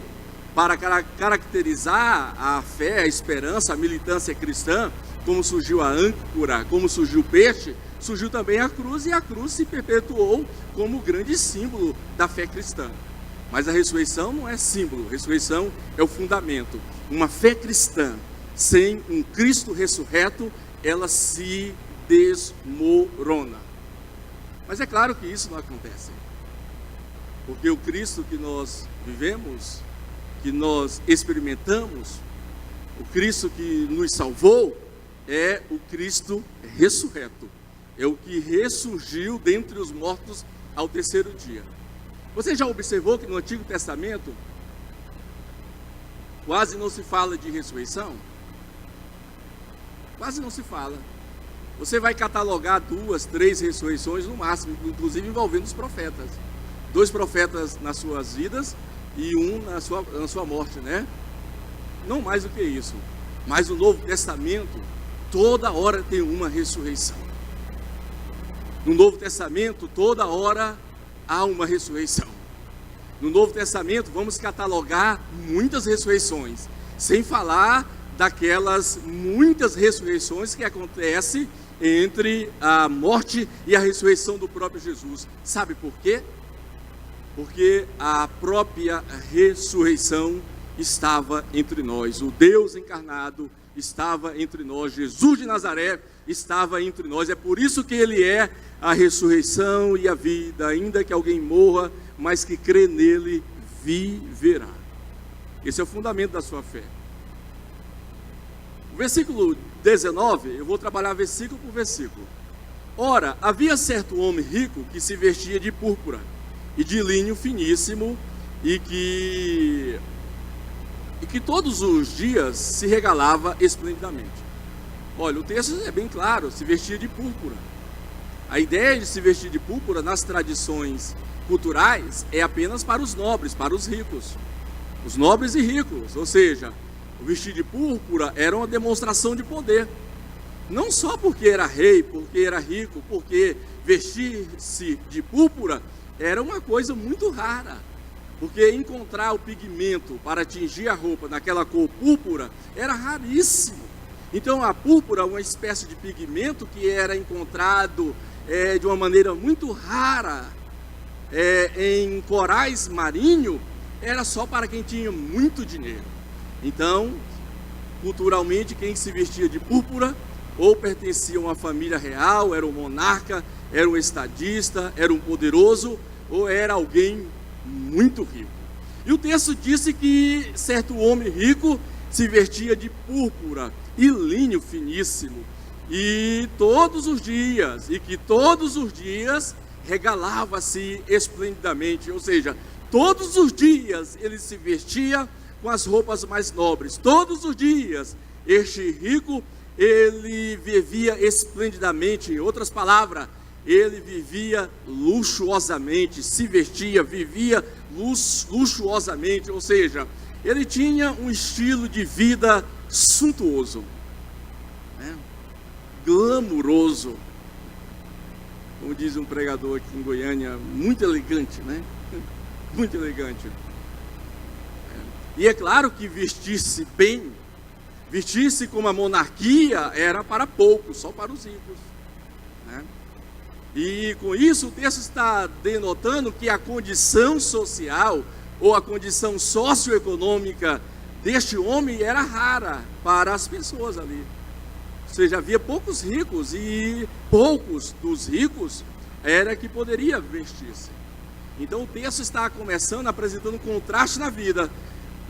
para caracterizar a fé, a esperança, a militância cristã, como surgiu a âncora, como surgiu o peixe, surgiu também a cruz, e a cruz se perpetuou como grande símbolo da fé cristã. Mas a ressurreição não é símbolo, a ressurreição é o fundamento. Uma fé cristã sem um Cristo ressurreto, ela se desmorona. Mas é claro que isso não acontece, porque o Cristo que nós vivemos, que nós experimentamos, o Cristo que nos salvou, é o Cristo ressurreto. É o que ressurgiu dentre os mortos ao terceiro dia. Você já observou que no Antigo Testamento quase não se fala de ressurreição? Quase não se fala. Você vai catalogar 2, 3 ressurreições no máximo, inclusive envolvendo os profetas. 2 profetas nas suas vidas e um na sua morte, né? Não mais do que isso. Mas no Novo Testamento, toda hora tem uma ressurreição. No Novo Testamento, toda hora há uma ressurreição. No Novo Testamento, vamos catalogar muitas ressurreições, sem falar daquelas muitas ressurreições que acontecem entre a morte e a ressurreição do próprio Jesus. Sabe por quê? Porque a própria ressurreição estava entre nós. O Deus encarnado estava entre nós. Jesus de Nazaré estava entre nós. É por isso que Ele é a ressurreição e a vida. Ainda que alguém morra, mas que crê nele, viverá. Esse é o fundamento da sua fé. O versículo 19, eu vou trabalhar versículo por versículo. Ora, havia certo homem rico que se vestia de púrpura e de linho finíssimo e que todos os dias se regalava esplendidamente. Olha, o texto é bem claro, se vestia de púrpura. A ideia de se vestir de púrpura nas tradições culturais é apenas para os nobres, para os ricos. Os nobres e ricos, ou seja, o vestir de púrpura era uma demonstração de poder. Não só porque era rei, porque era rico, porque vestir-se de púrpura era uma coisa muito rara. Porque encontrar o pigmento para atingir a roupa naquela cor púrpura era raríssimo. Então a púrpura, uma espécie de pigmento que era encontrado de uma maneira muito rara em corais marinhos, era só para quem tinha muito dinheiro. Então, culturalmente, quem se vestia de púrpura ou pertencia a uma família real, era um monarca, era um estadista, era um poderoso, ou era alguém muito rico. E o texto disse que certo homem rico se vestia de púrpura e linho finíssimo, e que todos os dias regalava-se esplendidamente, ou seja, todos os dias ele se vestia com as roupas mais nobres, todos os dias este rico, ele vivia esplendidamente, em outras palavras, ele vivia luxuosamente, se vestia, vivia luxuosamente, ou seja, ele tinha um estilo de vida suntuoso, né? Glamuroso, como diz um pregador aqui em Goiânia, muito elegante, né? Muito elegante. E é claro que vestir-se bem, vestir-se como a monarquia era para poucos, só para os ricos, né? E com isso o texto está denotando que a condição social ou a condição socioeconômica deste homem era rara para as pessoas ali. Ou seja, havia poucos ricos e poucos dos ricos era que poderia vestir-se. Então o texto está começando apresentando um contraste na vida.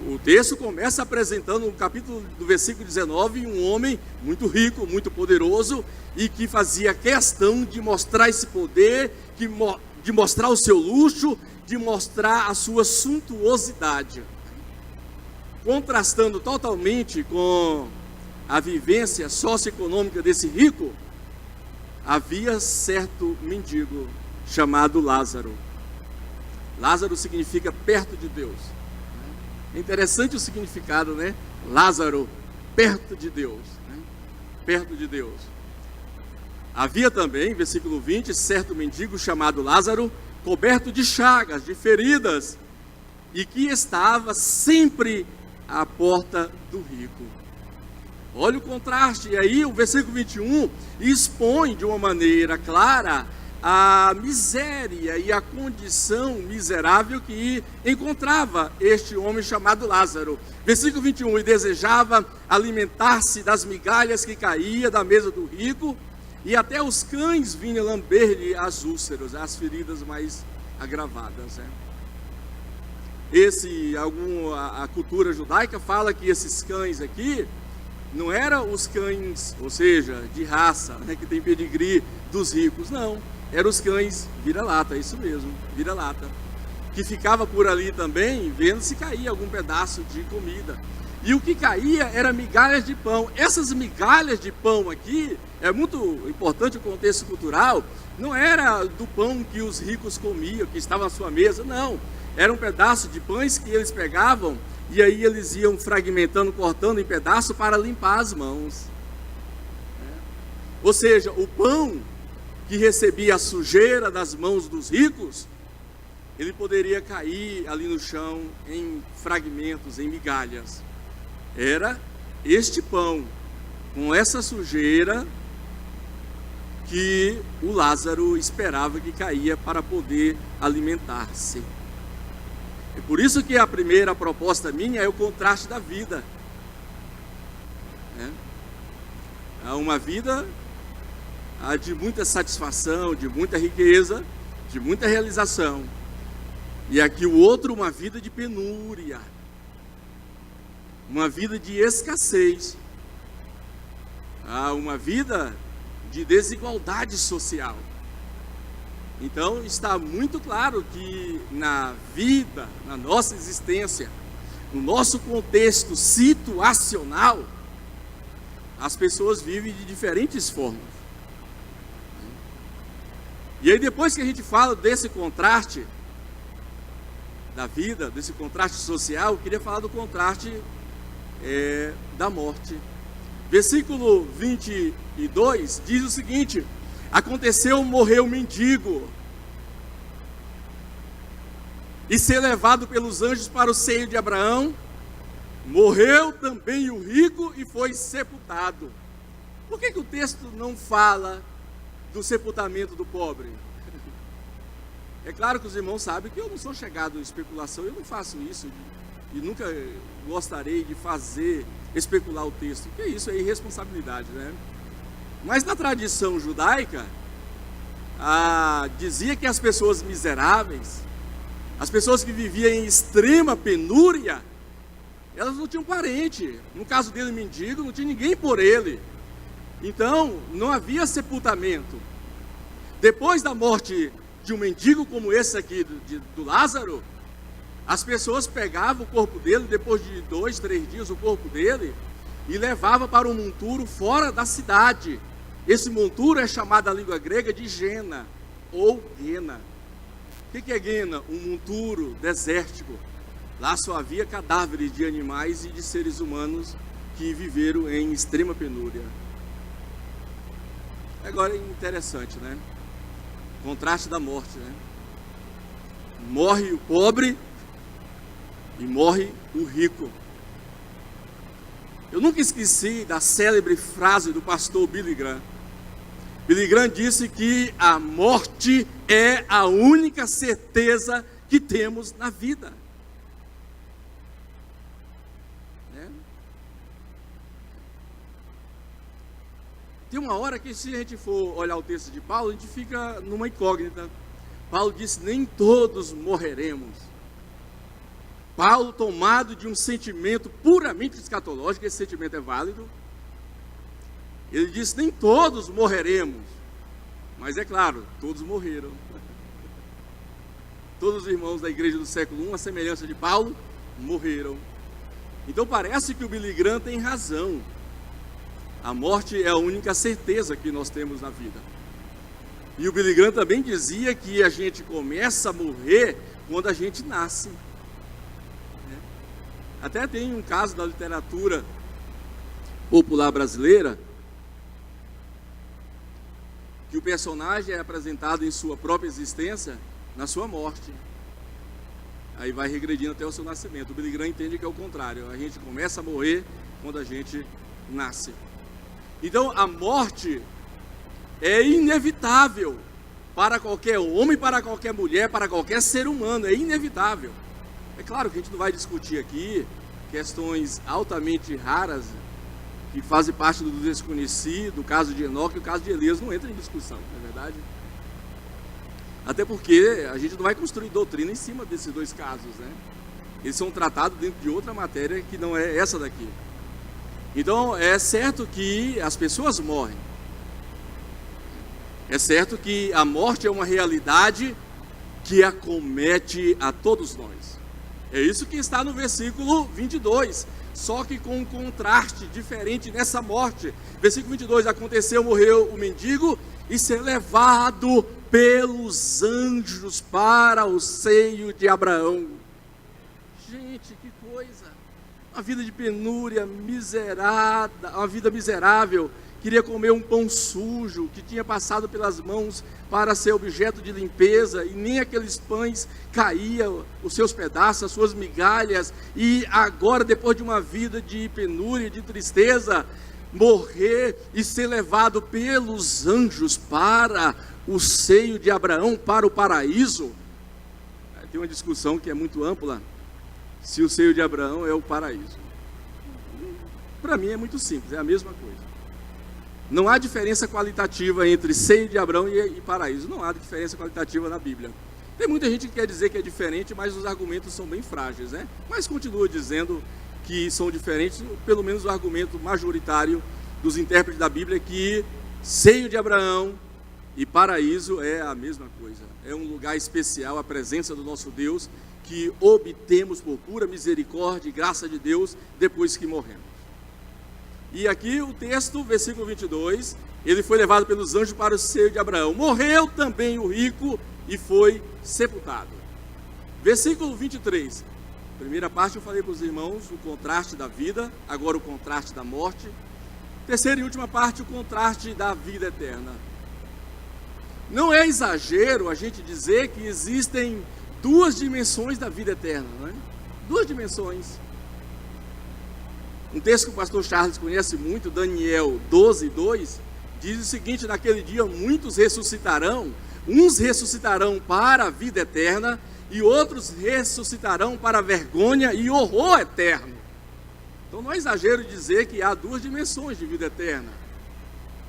O texto começa apresentando no capítulo do versículo 19 um homem muito rico, muito poderoso e que fazia questão de mostrar esse poder, de mostrar o seu luxo, de mostrar a sua suntuosidade. Contrastando totalmente com a vivência socioeconômica desse rico, havia certo mendigo chamado Lázaro. Lázaro significa perto de Deus. É interessante o significado, né? Lázaro, perto de Deus, né? Perto de Deus. Havia também, versículo 20, certo mendigo chamado Lázaro, coberto de chagas, de feridas, e que estava sempre à porta do rico. Olha o contraste, e aí o versículo 21 expõe de uma maneira clara a miséria e a condição miserável que encontrava este homem chamado Lázaro. Versículo 21, e desejava alimentar-se das migalhas que caía da mesa do rico, e até os cães vinham lamber-lhe as úlceras, as feridas mais agravadas, né? A cultura judaica fala que esses cães aqui não eram os cães, ou seja, de raça, né, que tem pedigree dos ricos, não. Eram os cães vira-lata, isso mesmo, vira-lata, que ficava por ali também, vendo se caía algum pedaço de comida. E o que caía era migalhas de pão. Essas migalhas de pão aqui, é muito importante o contexto cultural, não era do pão que os ricos comiam, que estava na sua mesa, não. Era um pedaço de pães que eles pegavam e aí eles iam fragmentando, cortando em pedaços para limpar as mãos. Ou seja, o pão que recebia a sujeira das mãos dos ricos, ele poderia cair ali no chão em fragmentos, em migalhas. Era este pão, com essa sujeira, que o Lázaro esperava que caía para poder alimentar-se. É por isso que a primeira proposta minha é o contraste da vida. É uma vida de muita satisfação, de muita riqueza, de muita realização. E aqui o outro, uma vida de penúria, uma vida de escassez, uma vida de desigualdade social. Então está muito claro que na vida, na nossa existência, no nosso contexto situacional, as pessoas vivem de diferentes formas. E aí depois que a gente fala desse contraste da vida, desse contraste social, eu queria falar do contraste da morte. Versículo 22 diz o seguinte: aconteceu morrer o mendigo e ser levado pelos anjos para o seio de Abraão. Morreu também o rico e foi sepultado. Por que o texto não fala do sepultamento do pobre? É claro que os irmãos sabem que eu não sou chegado em especulação, eu não faço isso e nunca gostaria de fazer, especular o texto, porque isso é irresponsabilidade, né? Mas na tradição judaica, dizia que as pessoas miseráveis, as pessoas que viviam em extrema penúria, elas não tinham parente. No caso dele, mendigo, não tinha ninguém por ele. Então, não havia sepultamento. Depois da morte de um mendigo como esse aqui, do Lázaro, as pessoas pegavam o corpo dele, depois de 2, 3 dias, o corpo dele, e levavam para um monturo fora da cidade. Esse monturo é chamado na língua grega de Gena, ou Guena. O que é Guena? Um monturo desértico. Lá só havia cadáveres de animais e de seres humanos que viveram em extrema penúria. Agora é interessante, né? Contraste da morte, né? Morre o pobre e morre o rico. Eu nunca esqueci da célebre frase do pastor Billy Graham. Billy Graham disse que a morte é a única certeza que temos na vida. Tem uma hora que, se a gente for olhar o texto de Paulo, a gente fica numa incógnita. Paulo disse: nem todos morreremos. Paulo, tomado de um sentimento puramente escatológico, esse sentimento é válido, ele disse: nem todos morreremos. Mas é claro, todos morreram. Todos os irmãos da igreja do século I, à semelhança de Paulo, morreram. Então parece que o Billy Graham tem razão. A morte é a única certeza que nós temos na vida. E o Billy Graham também dizia que a gente começa a morrer quando a gente nasce. Até tem um caso da literatura popular brasileira, que o personagem é apresentado em sua própria existência na sua morte. Aí vai regredindo até o seu nascimento. O Billy Graham entende que é o contrário. A gente começa a morrer quando a gente nasce. Então a morte é inevitável para qualquer homem, para qualquer mulher, para qualquer ser humano. É inevitável. É claro que a gente não vai discutir aqui questões altamente raras que fazem parte do desconhecido, o caso de Enoque e o caso de Elias não entra em discussão, não é verdade? Até porque a gente não vai construir doutrina em cima desses dois casos, né? Eles são tratados dentro de outra matéria que não é essa daqui. Então é certo que as pessoas morrem. É certo que a morte é uma realidade que acomete a todos nós. É isso que está no versículo 22, só que com um contraste diferente nessa morte. Versículo 22, aconteceu, morreu o mendigo e ser levado pelos anjos para o seio de Abraão. Gente, que coisa! Uma vida de penúria, miserável, uma vida miserável. Queria comer um pão sujo que tinha passado pelas mãos para ser objeto de limpeza, e nem aqueles pães caíam os seus pedaços, as suas migalhas, e agora, depois de uma vida de penúria, de tristeza, morrer e ser levado pelos anjos para o seio de Abraão, para o paraíso. Tem uma discussão que é muito ampla, se o seio de Abraão é o paraíso. Para mim é muito simples, é a mesma coisa. Não há diferença qualitativa entre seio de Abraão e paraíso. Não há diferença qualitativa na Bíblia. Tem muita gente que quer dizer que é diferente, mas os argumentos são bem frágeis, né? Mas continua dizendo que são diferentes, pelo menos o argumento majoritário dos intérpretes da Bíblia é que seio de Abraão e paraíso é a mesma coisa. É um lugar especial, a presença do nosso Deus, que obtemos por pura misericórdia e graça de Deus depois que morremos. E aqui o texto, versículo 22, ele foi levado pelos anjos para o seio de Abraão. Morreu também o rico e foi sepultado. Versículo 23. Primeira parte eu falei para os irmãos o contraste da vida, agora o contraste da morte. Terceira e última parte, o contraste da vida eterna. Não é exagero a gente dizer que existem duas dimensões da vida eterna, não é? Duas dimensões. Um texto que o pastor Charles conhece muito, Daniel 12:2, diz o seguinte: naquele dia muitos ressuscitarão, uns ressuscitarão para a vida eterna e outros ressuscitarão para a vergonha e horror eterno. Então não é exagero dizer que há duas dimensões de vida eterna.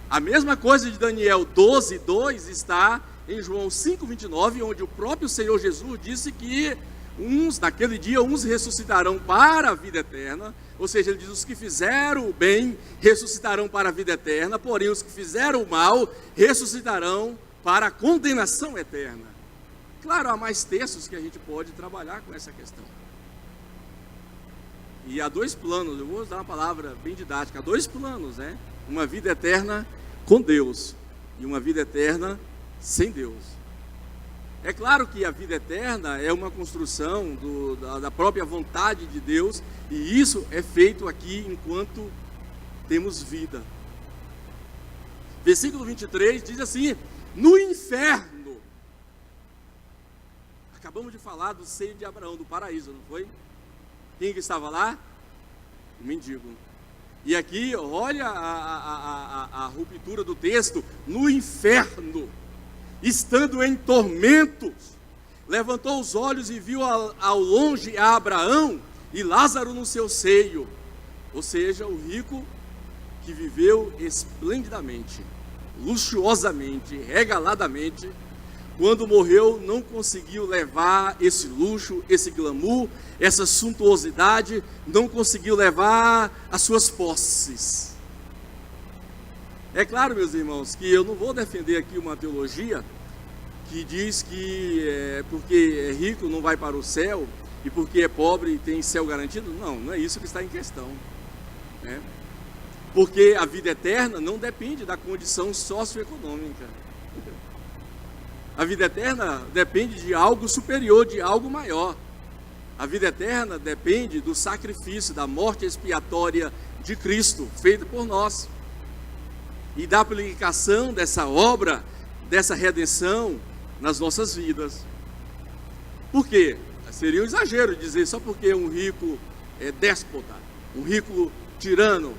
A mesma coisa de Daniel 12:2 está em João 5:29, onde o próprio Senhor Jesus disse que naquele dia, uns ressuscitarão para a vida eterna, ou seja, ele diz, os que fizeram o bem ressuscitarão para a vida eterna, porém os que fizeram o mal ressuscitarão para a condenação eterna. Claro, há mais textos que a gente pode trabalhar com essa questão. E há dois planos, eu vou usar uma palavra bem didática, há dois planos, né? Uma vida eterna com Deus e uma vida eterna sem Deus. É claro que a vida eterna é uma construção da própria vontade de Deus, e isso é feito aqui enquanto temos vida. Versículo 23 diz assim: no inferno, acabamos de falar do seio de Abraão, do paraíso, não foi? Quem que estava lá? O mendigo. E aqui, olha a ruptura do texto: no inferno, estando em tormentos, levantou os olhos e viu ao longe a Abraão e Lázaro no seu seio. Ou seja, o rico que viveu esplendidamente, luxuosamente, regaladamente, quando morreu não conseguiu levar esse luxo, esse glamour, essa suntuosidade, não conseguiu levar as suas posses. É claro, meus irmãos, que eu não vou defender aqui uma teologia que diz que porque é rico não vai para o céu e porque é pobre tem céu garantido. Não, não é isso que está em questão, né? Porque a vida eterna não depende da condição socioeconômica. A vida eterna depende de algo superior, de algo maior. A vida eterna depende do sacrifício, da morte expiatória de Cristo, feita por nós, e da aplicação dessa obra, dessa redenção nas nossas vidas. Por quê? Seria um exagero dizer só porque um rico é déspota, um rico tirano.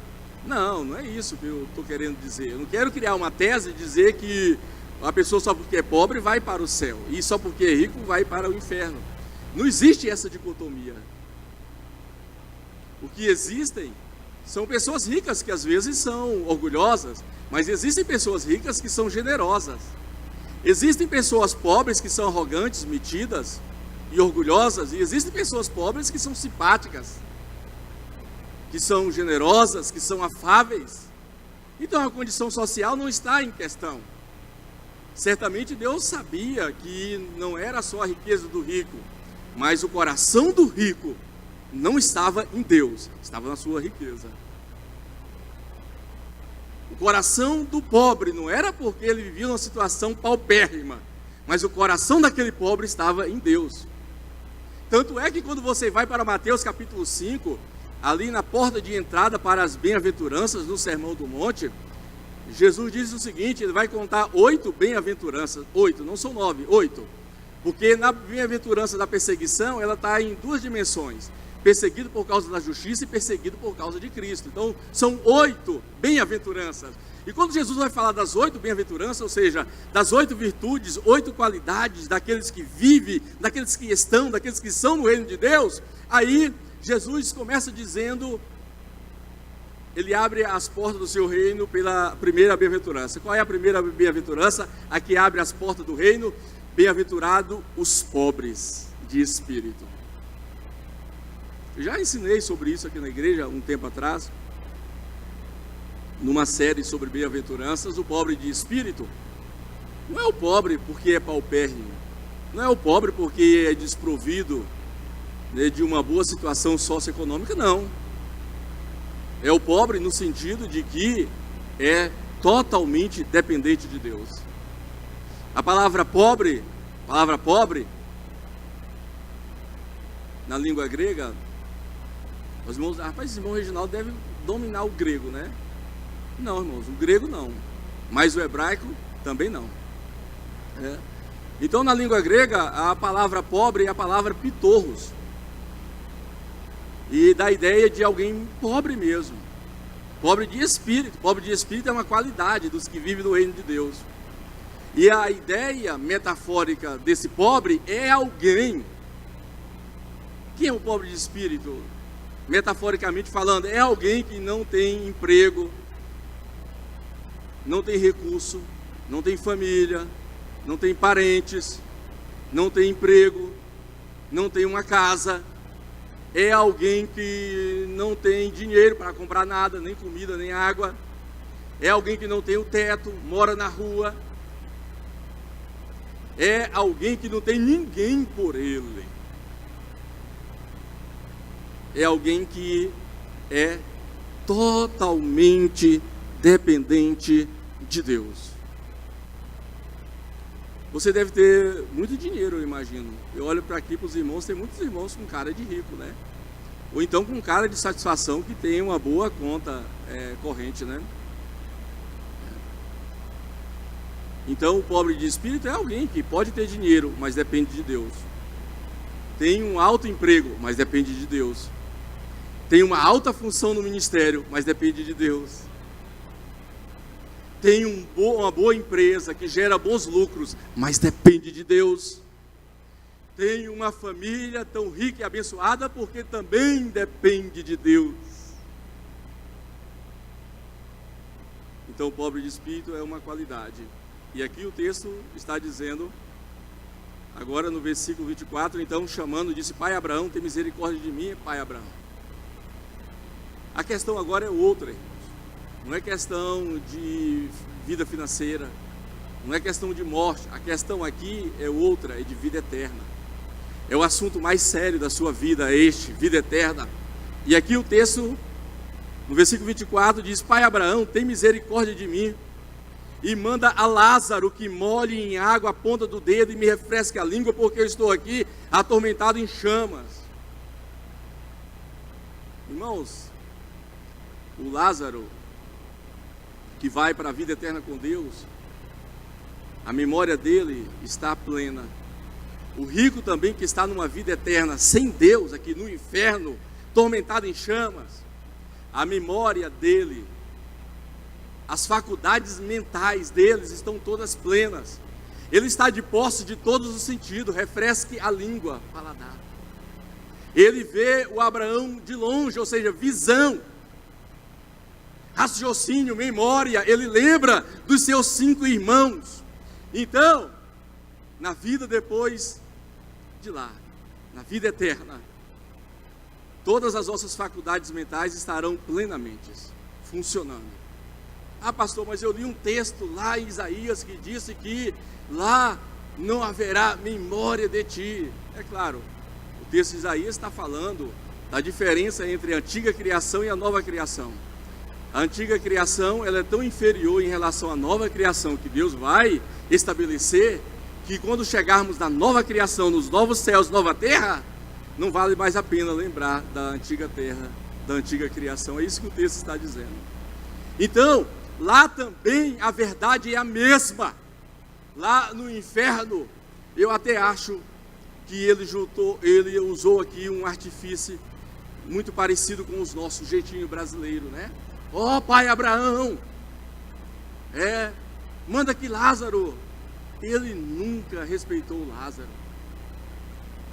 Não, não é isso que eu estou querendo dizer. Eu não quero criar uma tese e dizer que a pessoa só porque é pobre vai para o céu e só porque é rico vai para o inferno. Não existe essa dicotomia. O que existem são pessoas ricas que às vezes são orgulhosas, mas existem pessoas ricas que são generosas. Existem pessoas pobres que são arrogantes, metidas e orgulhosas, e existem pessoas pobres que são simpáticas, que são generosas, que são afáveis. Então a condição social não está em questão. Certamente Deus sabia que não era só a riqueza do rico, mas o coração do rico não estava em Deus, estava na sua riqueza. O coração do pobre não era porque ele vivia numa situação paupérrima, mas o coração daquele pobre estava em Deus. Tanto é que quando você vai para Mateus capítulo 5, ali na porta de entrada para as bem-aventuranças, no Sermão do Monte, Jesus diz o seguinte, ele vai contar 8 bem-aventuranças, 8, não são 9, 8. Porque na bem-aventurança da perseguição, ela está em duas dimensões: perseguido por causa da justiça e perseguido por causa de Cristo. Então, são 8 bem-aventuranças. E quando Jesus vai falar das 8 bem-aventuranças, ou seja, das 8 virtudes, 8 qualidades daqueles que vivem, daqueles que estão, daqueles que são no reino de Deus, aí Jesus começa dizendo, ele abre as portas do seu reino pela primeira bem-aventurança. Qual é a primeira bem-aventurança? A que abre as portas do reino. bem-aventurado os pobres de espírito. Eu já ensinei sobre isso aqui na igreja um tempo atrás, numa série sobre bem-aventuranças. O pobre de espírito não é o pobre porque é paupérrimo, não é o pobre porque é desprovido, né, de uma boa situação socioeconômica, não. É o pobre no sentido de que é totalmente dependente de Deus. A palavra pobre, na língua grega, os irmãos, rapaz, o irmão Reginaldo deve dominar o grego, né? Não, irmãos, o grego não, mas o hebraico também não. Então, na língua grega, a palavra pobre é a palavra pitorros, e dá a ideia de alguém pobre mesmo, pobre de espírito. Pobre de espírito é uma qualidade dos que vivem no reino de Deus. E a ideia metafórica desse pobre é alguém. Quem é o pobre de espírito? Metaforicamente falando, é alguém que não tem emprego, não tem recurso, não tem família, não tem parentes, não tem emprego, não tem uma casa. É alguém que não tem dinheiro para comprar nada, nem comida, nem água. É alguém que não tem o teto, mora na rua. É alguém que não tem ninguém por ele. É alguém que é totalmente dependente de Deus. Você deve ter muito dinheiro, eu imagino. Eu olho para aqui para os irmãos, tem muitos irmãos com cara de rico, né? Ou então com cara de satisfação, que tem uma boa conta corrente, né? Então, o pobre de espírito é alguém que pode ter dinheiro, mas depende de Deus. Tem um alto emprego, mas depende de Deus. Tem uma alta função no ministério, mas depende de Deus. Tem uma boa empresa que gera bons lucros, mas depende de Deus. Tem uma família tão rica e abençoada, porque também depende de Deus. Então, o pobre de espírito é uma qualidade. E aqui o texto está dizendo, agora no versículo 24, então chamando, disse: Pai Abraão, tem misericórdia de mim, Pai Abraão. A questão agora é outra, irmãos. Não é questão de vida financeira, não é questão de morte. A questão aqui é outra, é de vida eterna. É o assunto mais sério da sua vida, vida eterna. E aqui o texto, no versículo 24, diz: Pai Abraão, tem misericórdia de mim, e manda a Lázaro que molhe em água a ponta do dedo e me refresque a língua, porque eu estou aqui atormentado em chamas. Irmãos, o Lázaro que vai para a vida eterna com Deus, a memória dele está plena. O rico também, que está numa vida eterna sem Deus, aqui no inferno, atormentado em chamas, a memória dele, as faculdades mentais deles estão todas plenas. Ele está de posse de todos os sentidos, refresque a língua, paladar. Ele vê o Abraão de longe, ou seja, visão, raciocínio, memória. Ele lembra dos seus 5 irmãos. Então, na vida depois de lá, na vida eterna, todas as nossas faculdades mentais estarão plenamente funcionando. Ah, pastor, mas eu li um texto lá em Isaías que disse que lá não haverá memória de ti. É claro, o texto de Isaías está falando da diferença entre a antiga criação e a nova criação. A antiga criação, ela é tão inferior em relação à nova criação que Deus vai estabelecer, que quando chegarmos na nova criação, nos novos céus, nova terra, não vale mais a pena lembrar da antiga terra, da antiga criação. É isso que o texto está dizendo. Então, lá também a verdade é a mesma. Lá no inferno, eu até acho que ele usou aqui um artifício muito parecido com os nossos jeitinho brasileiro, né? Ó, pai Abraão, manda aqui Lázaro. Ele nunca respeitou Lázaro.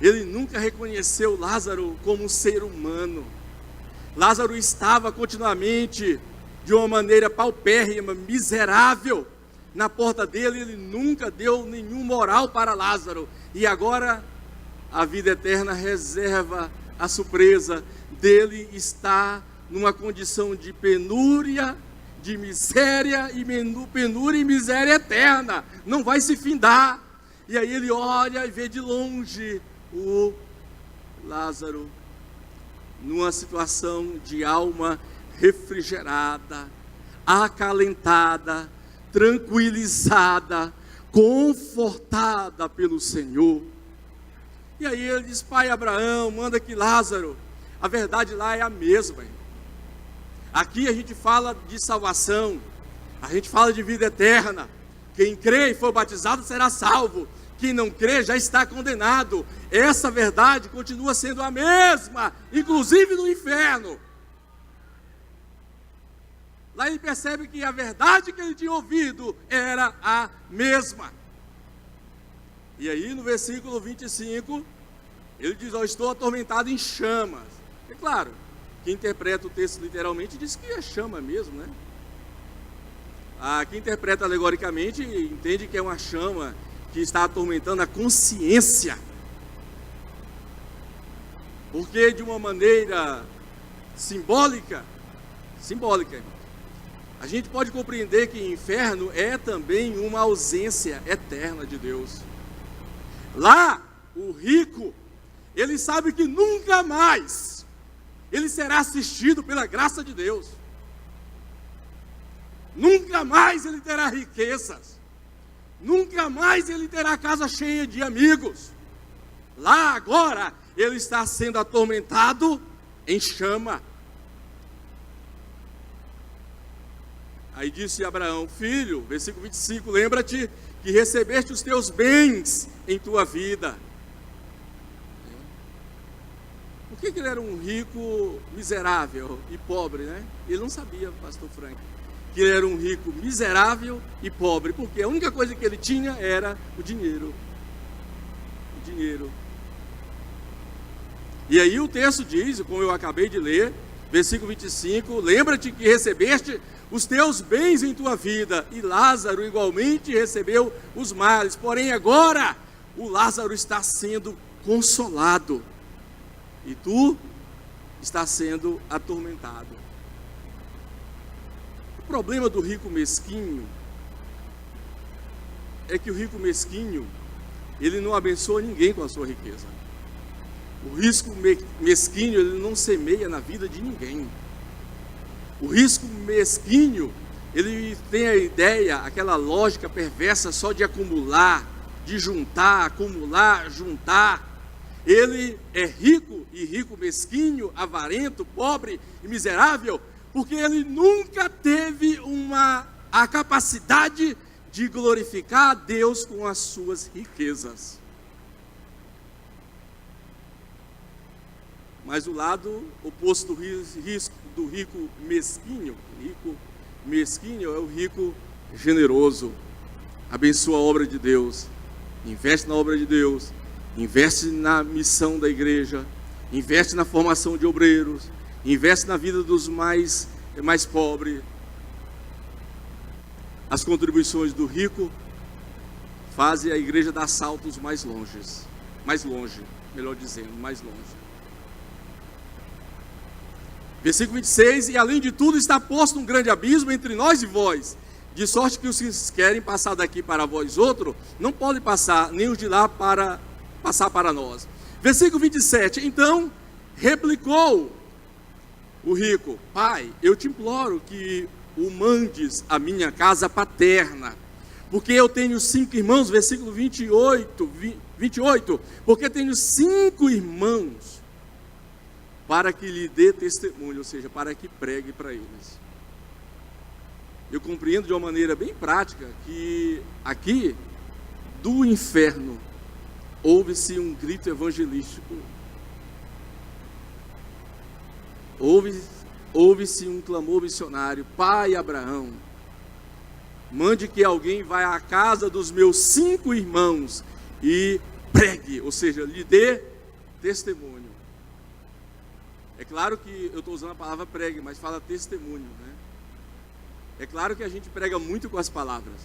Ele nunca reconheceu Lázaro como um ser humano. Lázaro estava continuamente de uma maneira paupérrima, miserável, na porta dele, ele nunca deu nenhum moral para Lázaro. E agora a vida eterna reserva a surpresa dele estar numa condição de penúria, de miséria e penúria e miséria eterna. Não vai se findar. E aí ele olha e vê de longe o Lázaro numa situação de alma refrigerada, acalentada, tranquilizada, confortada pelo Senhor. E aí ele diz: pai Abraão, manda que Lázaro. A verdade lá é a mesma, irmão. Aqui a gente fala de salvação, a gente fala de vida eterna. Quem crê e for batizado será salvo. Quem não crê já está condenado. Essa verdade continua sendo a mesma, inclusive no inferno. Lá ele percebe que a verdade que ele tinha ouvido era a mesma. E aí no versículo 25, ele diz: eu estou atormentado em chamas. É claro, quem interpreta o texto literalmente diz que é chama mesmo, né? Quem interpreta alegoricamente entende que é uma chama que está atormentando a consciência. Porque de uma maneira simbólica, irmão, a gente pode compreender que inferno é também uma ausência eterna de Deus. Lá, o rico, ele sabe que nunca mais ele será assistido pela graça de Deus. Nunca mais ele terá riquezas. Nunca mais ele terá casa cheia de amigos. Lá agora, ele está sendo atormentado em chama. Aí disse Abraão: filho, versículo 25, lembra-te que recebeste os teus bens em tua vida. Por que ele era um rico miserável e pobre, né? Ele não sabia, pastor Frank, que ele era um rico miserável e pobre, porque a única coisa que ele tinha era o dinheiro. O dinheiro. E aí o texto diz, como eu acabei de ler, versículo 25, lembra-te que recebeste os teus bens em tua vida, e Lázaro igualmente recebeu os males, porém agora o Lázaro está sendo consolado, e tu está sendo atormentado. O problema do rico mesquinho é que o rico mesquinho, ele não abençoa ninguém com a sua riqueza. O risco mesquinho, ele não semeia na vida de ninguém. O risco mesquinho, ele tem a ideia, aquela lógica perversa só de acumular, de juntar, acumular, juntar. Ele é rico, e rico mesquinho, avarento, pobre e miserável, porque ele nunca teve a capacidade de glorificar a Deus com as suas riquezas. Mas o lado oposto do rico mesquinho é o rico generoso. Abençoa a obra de Deus, investe na obra de Deus, investe na missão da igreja, investe na formação de obreiros, investe na vida dos mais pobres. As contribuições do rico fazem a igreja dar saltos mais longe, melhor dizendo, mais longe. Versículo 26, e além de tudo está posto um grande abismo entre nós e vós, de sorte que os que querem passar daqui para vós outro, não podem passar, nem os de lá para passar para nós. Versículo 27, então replicou o rico: pai, eu te imploro que o mandes à minha casa paterna, porque eu tenho 5 irmãos, versículo 28, porque tenho 5 irmãos, para que lhe dê testemunho, ou seja, para que pregue para eles. Eu compreendo de uma maneira bem prática que aqui, do inferno, houve-se um grito evangelístico, houve-se um clamor missionário: pai Abraão, mande que alguém vá à casa dos meus 5 irmãos e pregue, ou seja, lhe dê testemunho. É claro que eu estou usando a palavra pregue, mas fala testemunho, né? É claro que a gente prega muito com as palavras,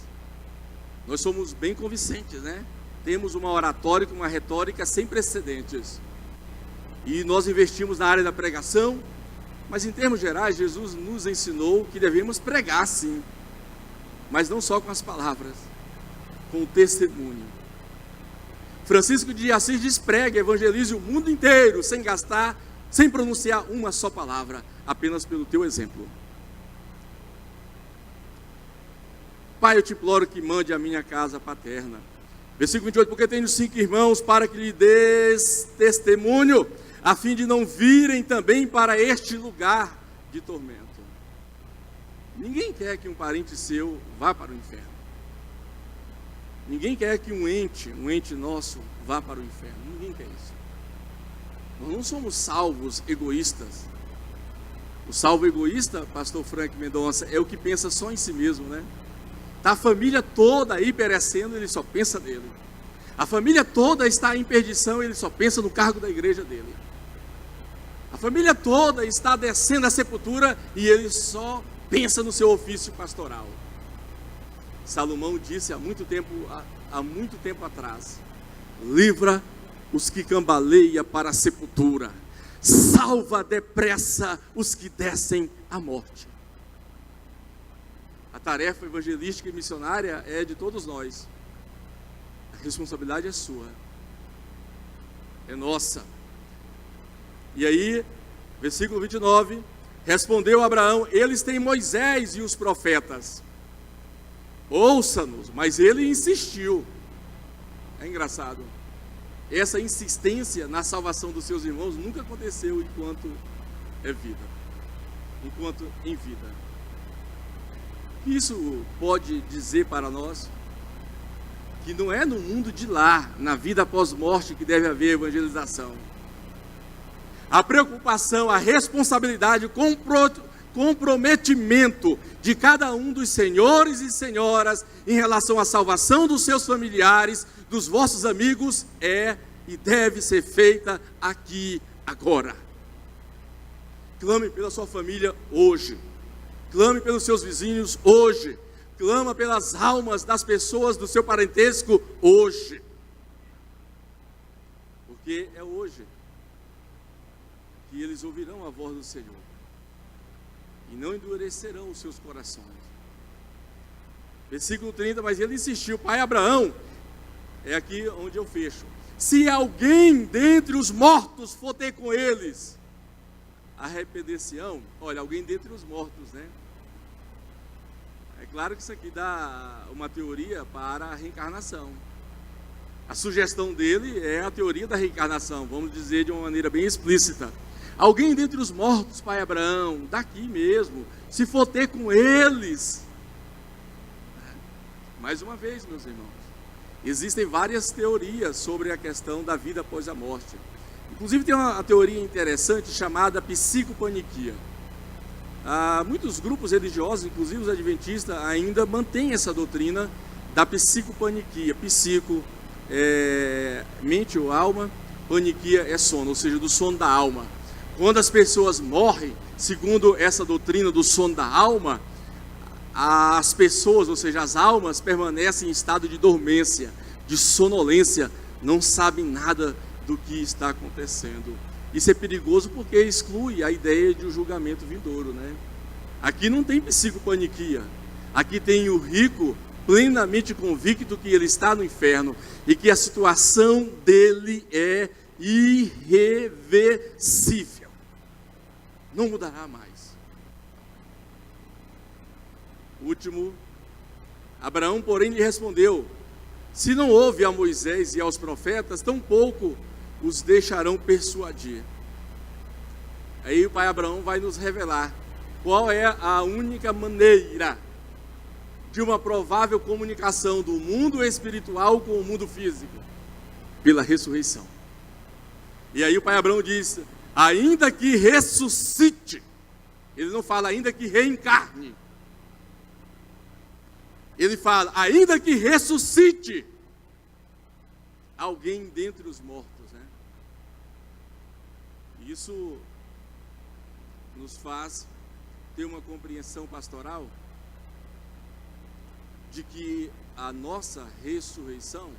Nós somos bem convincentes, né? Temos uma oratória com uma retórica sem precedentes. E nós investimos na área da pregação, mas em termos gerais, Jesus nos ensinou que devemos pregar sim, mas não só com as palavras, com o testemunho. Francisco de Assis diz: prega, evangelize o mundo inteiro, sem gastar, sem pronunciar uma só palavra, apenas pelo teu exemplo. Pai, eu te imploro que mande a minha casa paterna. Versículo 28, porque tenho 5 irmãos, para que lhe des testemunho, a fim de não virem também para este lugar de tormento. Ninguém quer que um parente seu vá para o inferno. Ninguém quer que um ente nosso vá para o inferno. Ninguém quer isso. Nós não somos salvos egoístas. O salvo egoísta, pastor Frank Mendonça, é o que pensa só em si mesmo, né? Está a família toda aí perecendo, ele só pensa nele. A família toda está em perdição, ele só pensa no cargo da igreja dele. A família toda está descendo à sepultura e ele só pensa no seu ofício pastoral. Salomão disse há muito tempo atrás: livra os que cambaleiam para a sepultura, salva depressa os que descem à morte. A tarefa evangelística e missionária é de todos nós. A responsabilidade é sua, é nossa. E aí, versículo 29, respondeu Abraão: eles têm Moisés e os profetas, ouça-nos. Mas ele insistiu. É engraçado, essa insistência na salvação dos seus irmãos nunca aconteceu enquanto é vida, enquanto em vida. Isso pode dizer para nós que não é no mundo de lá, na vida após morte, que deve haver evangelização. A preocupação, a responsabilidade, o comprometimento de cada um dos senhores e senhoras em relação à salvação dos seus familiares, dos vossos amigos, é e deve ser feita aqui, agora. Clame pela sua família hoje. Clame pelos seus vizinhos hoje. Clama pelas almas das pessoas do seu parentesco hoje. Porque é hoje que eles ouvirão a voz do Senhor e não endurecerão os seus corações. Versículo 30, mas ele insistiu: pai Abraão, é aqui onde eu fecho, se alguém dentre os mortos for ter com eles, arrepender-se-ão. Olha, alguém dentre os mortos, né? É claro que isso aqui dá uma teoria para a reencarnação. A sugestão dele é a teoria da reencarnação, vamos dizer de uma maneira bem explícita. Alguém dentre os mortos, pai Abraão, daqui mesmo, se for ter com eles. Mais uma vez, meus irmãos, existem várias teorias sobre a questão da vida após a morte. Inclusive tem uma teoria interessante chamada psicopaniquia. Muitos grupos religiosos, inclusive os adventistas, ainda mantêm essa doutrina da psicopaniquia. Psico é mente ou alma, paniquia é sono, ou seja, do sono da alma. Quando as pessoas morrem, segundo essa doutrina do sono da alma, as pessoas, ou seja, as almas, permanecem em estado de dormência, de sonolência, não sabem nada do que está acontecendo. Isso é perigoso porque exclui a ideia de um julgamento vindouro, né? Aqui não tem psicopaniquia. Aqui tem o rico plenamente convicto que ele está no inferno e que a situação dele é irreversível. Não mudará mais. Último, Abraão, porém, lhe respondeu: se não houve a Moisés e aos profetas, tampouco os deixarão persuadir. Aí o pai Abraão vai nos revelar qual é a única maneira de uma provável comunicação do mundo espiritual com o mundo físico: pela ressurreição. E aí o pai Abraão diz: ainda que ressuscite. Ele não fala ainda que reencarne. Ele fala: ainda que ressuscite alguém dentre os mortos, né? Isso nos faz ter uma compreensão pastoral de que a nossa ressurreição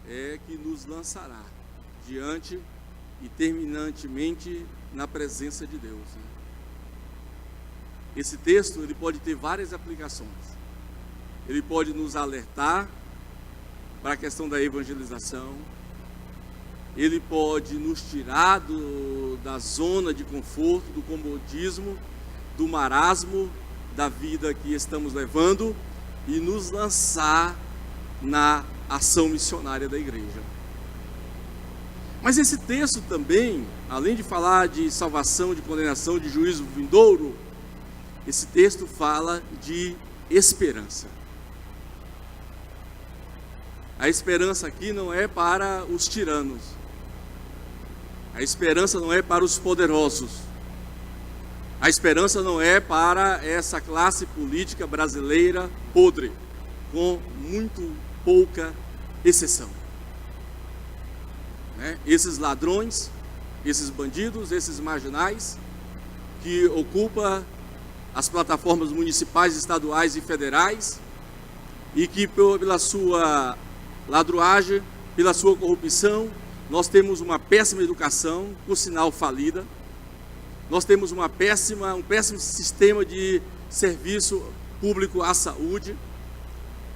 é que nos lançará diante e terminantemente na presença de Deus. Esse texto ele pode ter várias aplicações. Ele pode nos alertar para a questão da evangelização. Ele pode nos tirar da zona de conforto, do comodismo, do marasmo da vida que estamos levando e nos lançar na ação missionária da igreja. Mas esse texto também, além de falar de salvação, de condenação, de juízo vindouro, esse texto fala de esperança. A esperança aqui não é para os tiranos. A esperança não é para os poderosos. A esperança não é para essa classe política brasileira podre, com muito pouca exceção. Esses ladrões, esses bandidos, esses marginais que ocupam as plataformas municipais, estaduais e federais e que pela sua ladruagem, pela sua corrupção, nós temos uma péssima educação, por sinal falida. Nós temos um péssimo sistema de serviço público à saúde.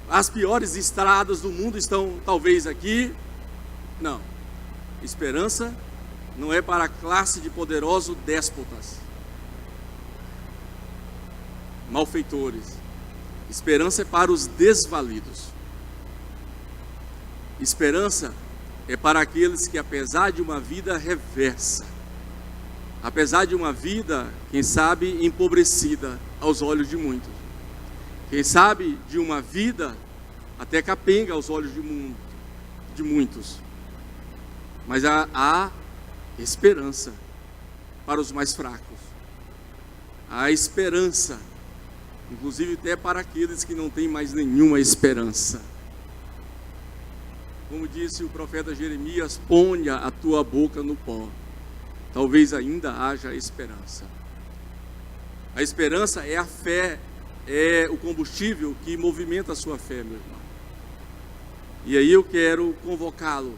As piores estradas do mundo estão talvez aqui. Não. Esperança não é para a classe de poderosos déspotas, malfeitores. Esperança é para os desvalidos. Esperança é para aqueles que, apesar de uma vida reversa, apesar de uma vida, quem sabe, empobrecida aos olhos de muitos, quem sabe de uma vida até capenga aos olhos de muitos, mas há esperança para os mais fracos, há esperança, inclusive até para aqueles que não têm mais nenhuma esperança. Como disse o profeta Jeremias, ponha a tua boca no pó, talvez ainda haja esperança. A esperança é a fé, é o combustível que movimenta a sua fé, meu irmão. E aí eu quero convocá-lo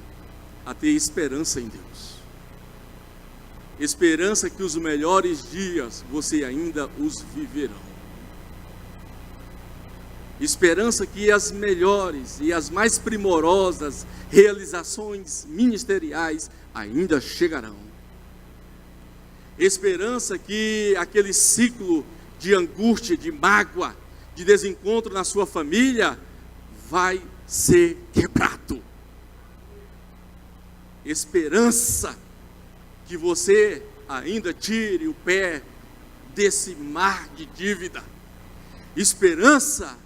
a ter esperança em Deus. Esperança que os melhores dias você ainda os viverão. Esperança que as melhores e as mais primorosas realizações ministeriais ainda chegarão. Esperança que aquele ciclo de angústia, de mágoa, de desencontro na sua família vai ser quebrado. Esperança que você ainda tire o pé desse mar de dívida. Esperança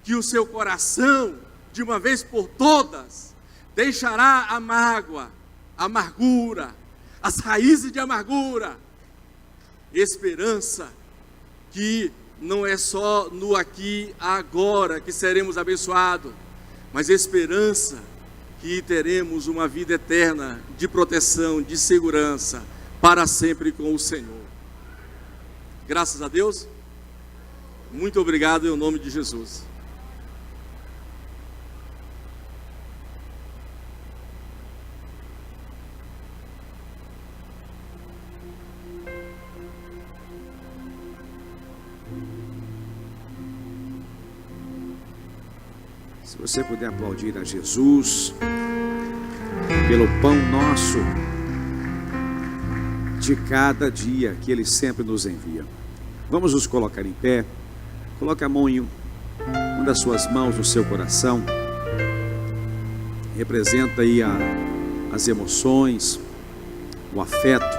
que o seu coração, de uma vez por todas, deixará a mágoa, a amargura, as raízes de amargura. Esperança que não é só no aqui, agora que seremos abençoados, mas esperança que teremos uma vida eterna de proteção, de segurança, para sempre com o Senhor. Graças a Deus, muito obrigado em nome de Jesus. Se você puder aplaudir a Jesus pelo pão nosso de cada dia que Ele sempre nos envia. Vamos nos colocar em pé. Coloque a mão em uma das suas mãos no seu coração. Representa aí as emoções, o afeto,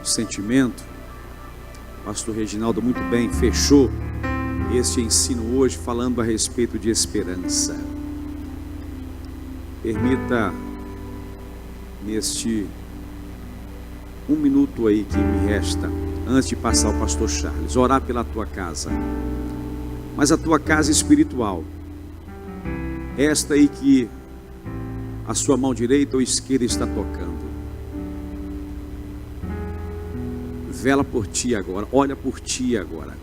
o sentimento. O pastor Reginaldo muito bem fechou este ensino hoje falando a respeito de esperança. Permita neste 1 minuto aí que me resta, antes de passar ao pastor Charles, orar pela tua casa, mas a tua casa espiritual, esta aí que a sua mão direita ou esquerda está tocando. Vela por ti agora, olha por ti agora.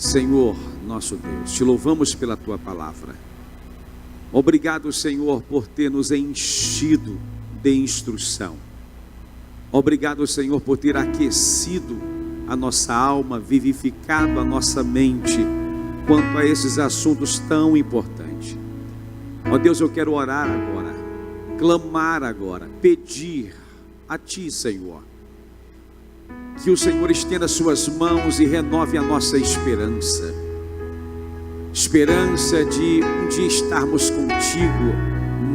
Senhor, nosso Deus, te louvamos pela tua palavra. Obrigado, Senhor, por ter nos enchido de instrução. Obrigado, Senhor, por ter aquecido a nossa alma, vivificado a nossa mente quanto a esses assuntos tão importantes. Ó Deus, eu quero orar agora, clamar agora, pedir a Ti, Senhor, que o Senhor estenda suas mãos e renove a nossa esperança. Esperança de um dia estarmos contigo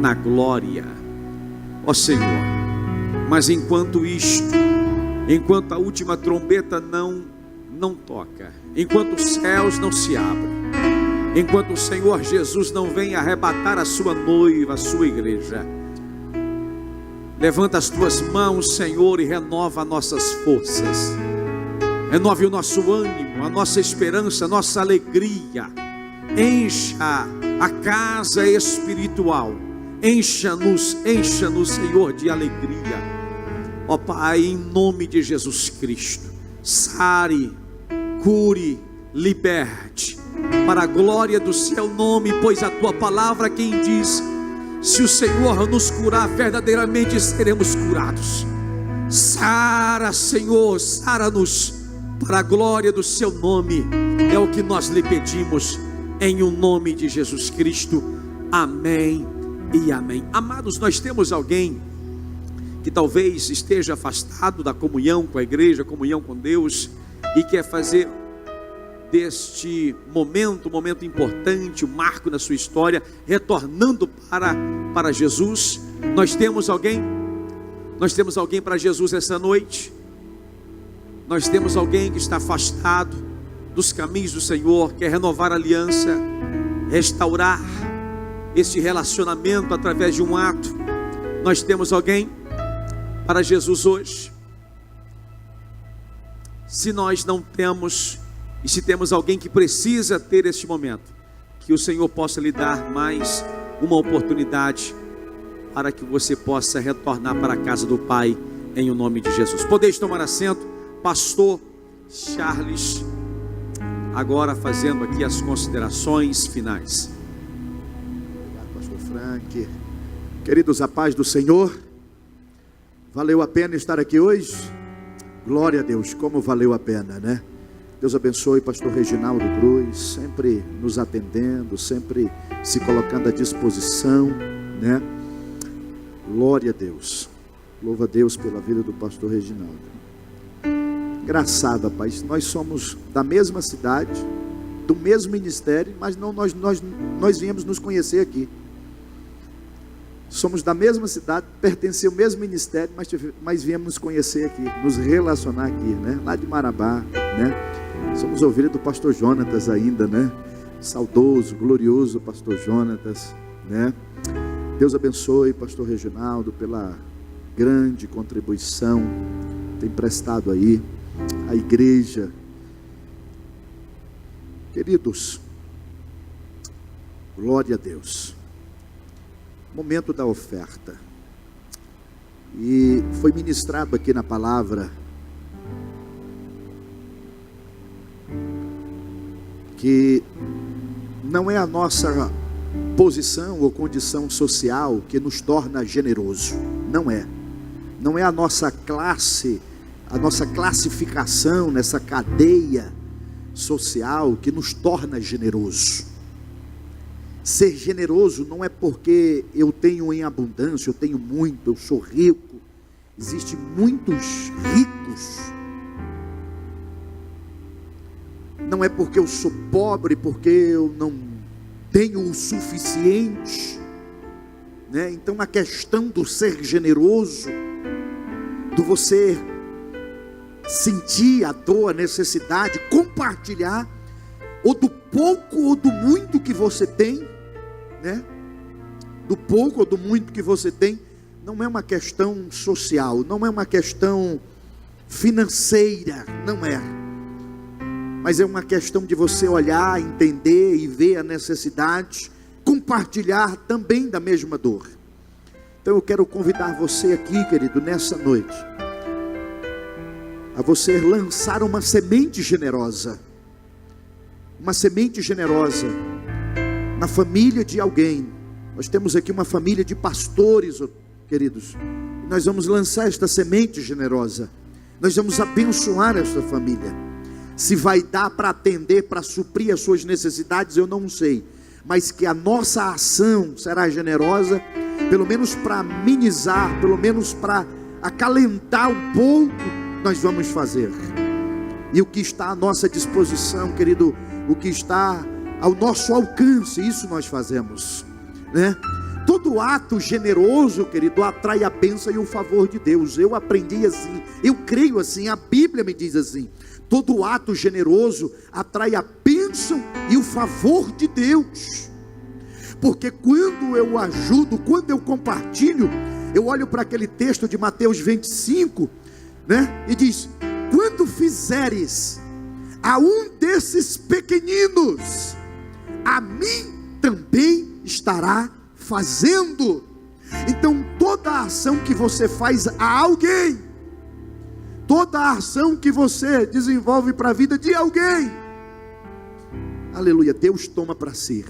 na glória, ó Senhor. Mas enquanto isto, enquanto a última trombeta não toca, enquanto os céus não se abrem, enquanto o Senhor Jesus não vem arrebatar a sua noiva, a sua igreja, levanta as tuas mãos, Senhor, e renova nossas forças, renove o nosso ânimo, a nossa esperança, a nossa alegria. Encha a casa espiritual, encha-nos, Senhor, de alegria, ó Pai, em nome de Jesus Cristo. Sare, cure, liberte, para a glória do seu nome, pois a tua palavra quem diz: se o Senhor nos curar, verdadeiramente seremos curados. Sara, Senhor, sara-nos para a glória do seu nome, é o que nós lhe pedimos, em o nome de Jesus Cristo, amém e amém. Amados, nós temos alguém que talvez esteja afastado da comunhão com a igreja, comunhão com Deus, e quer fazer deste momento, um momento importante, um marco na sua história, retornando para Jesus. Nós temos alguém para Jesus essa noite. Nós temos alguém que está afastado dos caminhos do Senhor, quer renovar a aliança, restaurar este relacionamento através de um ato. Nós temos alguém para Jesus hoje. Se nós não temos, e se temos alguém que precisa ter este momento, que o Senhor possa lhe dar mais uma oportunidade para que você possa retornar para a casa do Pai, em o nome de Jesus. Podeis tomar assento. Pastor Charles, agora fazendo aqui as considerações finais. Obrigado, pastor Frank. Queridos, a paz do Senhor. Valeu a pena estar aqui hoje? Glória a Deus, como valeu a pena, né? Deus abençoe pastor Reginaldo Cruz, sempre nos atendendo, sempre se colocando à disposição, né? Glória a Deus. Louva a Deus pela vida do pastor Reginaldo. Engraçado, rapaz, nós somos da mesma cidade, do mesmo ministério, mas não nós viemos nos conhecer aqui. Somos da mesma cidade, pertencemos ao mesmo ministério, mas viemos nos conhecer aqui, nos relacionar aqui, né? Lá de Marabá, né? Somos ovelha do pastor Jonatas ainda, né? Saudoso, glorioso pastor Jonatas, né? Deus abençoe pastor Reginaldo pela grande contribuição que tem prestado aí à igreja. Queridos, glória a Deus. Momento da oferta. E foi ministrado aqui na palavra que não é a nossa posição ou condição social que nos torna generoso. Não é. Não é a nossa classe, a nossa classificação nessa cadeia social que nos torna generoso. Ser generoso não é porque eu tenho em abundância, eu tenho muito, eu sou rico. Existem muitos ricos. Não é porque eu sou pobre, porque eu não tenho o suficiente, né? Então a questão do ser generoso, do você sentir a dor, a necessidade, compartilhar, ou do pouco ou do muito que você tem, né? Do pouco ou do muito que você tem, não é uma questão social, não é uma questão financeira, não é. Mas é uma questão de você olhar, entender e ver a necessidade, compartilhar também da mesma dor. Então eu quero convidar você aqui, querido, nessa noite, a você lançar uma semente generosa. uma semente generosa na família de alguém. Nós temos aqui uma família de pastores, queridos. Nós vamos lançar esta semente generosa. Nós vamos abençoar esta família. Se vai dar para atender, para suprir as suas necessidades, eu não sei. Mas que a nossa ação será generosa, pelo menos para amenizar, pelo menos para acalentar um pouco, nós vamos fazer. E o que está à nossa disposição, querido, o que está ao nosso alcance, isso nós fazemos, né? Todo ato generoso, querido, atrai a bênção e o favor de Deus. Eu aprendi assim, eu creio assim, a Bíblia me diz assim: todo ato generoso atrai a bênção e o favor de Deus. Porque quando eu ajudo, quando eu compartilho, eu olho para aquele texto de Mateus 25, né? E diz: quando fizeres a um desses pequeninos, a mim também estará fazendo. Então toda a ação que você faz a alguém, toda a ação que você desenvolve para a vida de alguém, aleluia, Deus toma para si.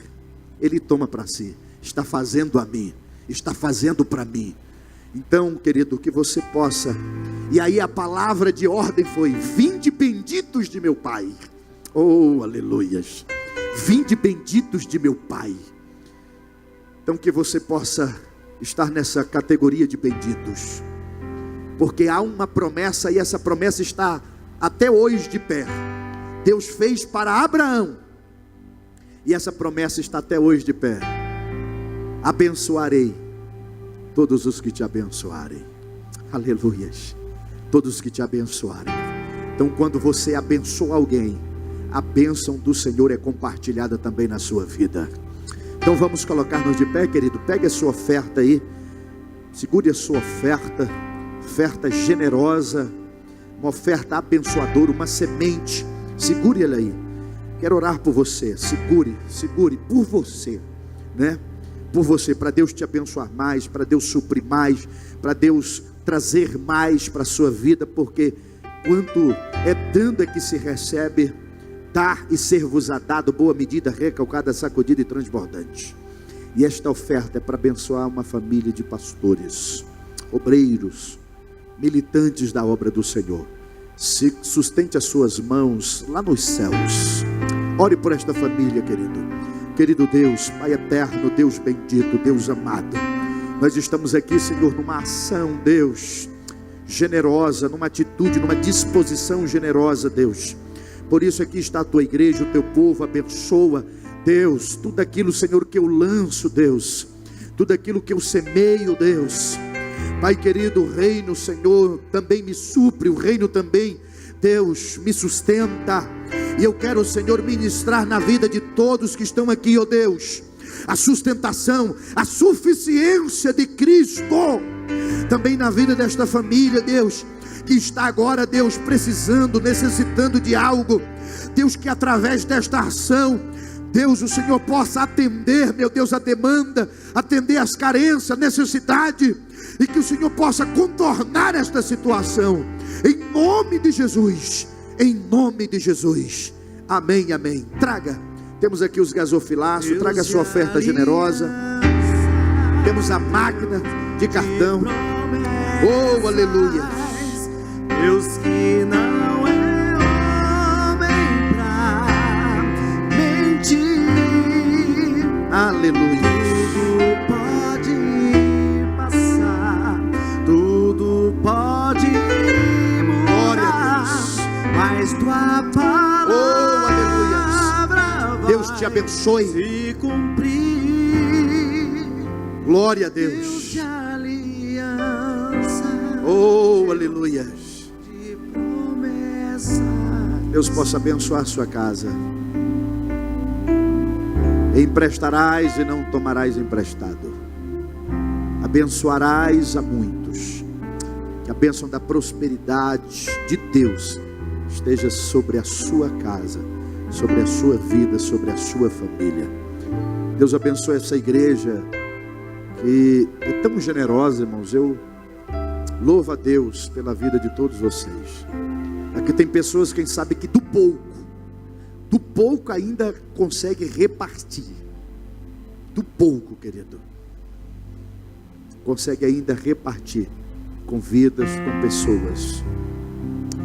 Ele toma para si. Está fazendo a mim, está fazendo para mim. Então, querido, que você possa. E aí a palavra de ordem foi: vinde benditos de meu Pai. Oh, aleluias. Vinde benditos de meu Pai. Então que você possa estar nessa categoria de benditos. Porque há uma promessa, e essa promessa está até hoje de pé. Deus fez para Abraão, e essa promessa está até hoje de pé: abençoarei todos os que te abençoarem. Aleluias. Todos os que te abençoarem. Então quando você abençoa alguém, a bênção do Senhor é compartilhada também na sua vida. Então vamos colocar-nos de pé, querido. Pegue a sua oferta aí, segure a sua oferta, oferta generosa, uma oferta abençoadora, uma semente. Segure ela aí. Quero orar por você. Segure por você, né? Por você, para Deus te abençoar mais, para Deus suprir mais, para Deus trazer mais para a sua vida, porque quanto é dando é que se recebe. Dar e ser-vos-á dado, boa medida, recalcada, sacudida e transbordante. E esta oferta é para abençoar uma família de pastores, obreiros, militantes da obra do Senhor. Se sustente as suas mãos lá nos céus. Ore por esta família, querido. Querido Deus, Pai eterno, Deus bendito, Deus amado, nós estamos aqui, Senhor, numa ação, Deus, generosa, numa atitude, numa disposição generosa, Deus. Por isso aqui está a tua igreja, o teu povo. Abençoa, Deus, tudo aquilo, Senhor, que eu lanço, Deus, tudo aquilo que eu semeio, Deus. Pai querido, o reino, Senhor, também me supre, o reino também, Deus, me sustenta. E eu quero, Senhor, ministrar na vida de todos que estão aqui, ó Deus, a sustentação, a suficiência de Cristo, também na vida desta família, Deus, que está agora, Deus, precisando, necessitando de algo. Deus, que através desta ação, Deus, o Senhor possa atender, meu Deus, a demanda, atender as carências, a necessidade, e que o Senhor possa contornar esta situação, em nome de Jesus, em nome de Jesus, amém, amém. Traga, temos aqui os gasofilaços, traga a sua oferta generosa, temos a máquina de cartão, oh, aleluia. Deus que não é homem pra mentir, Aleluia. tudo pode passar, tudo pode Glória a mudar, Deus. mas tua palavra vai Deus te abençoe. se cumprir. Glória a Deus Deus. de aliança, Oh, aleluia. de promessa. Deus possa abençoar a sua casa. Emprestarás e não tomarás emprestado. Abençoarás a muitos. Que a bênção da prosperidade de Deus esteja sobre a sua casa, sobre a sua vida, sobre a sua família. Deus abençoe essa igreja que é tão generosa, irmãos. Eu louvo a Deus pela vida de todos vocês. Aqui tem pessoas, quem sabe, que do pouco do pouco ainda consegue repartir. Do pouco, querido, consegue ainda repartir com vidas, com pessoas.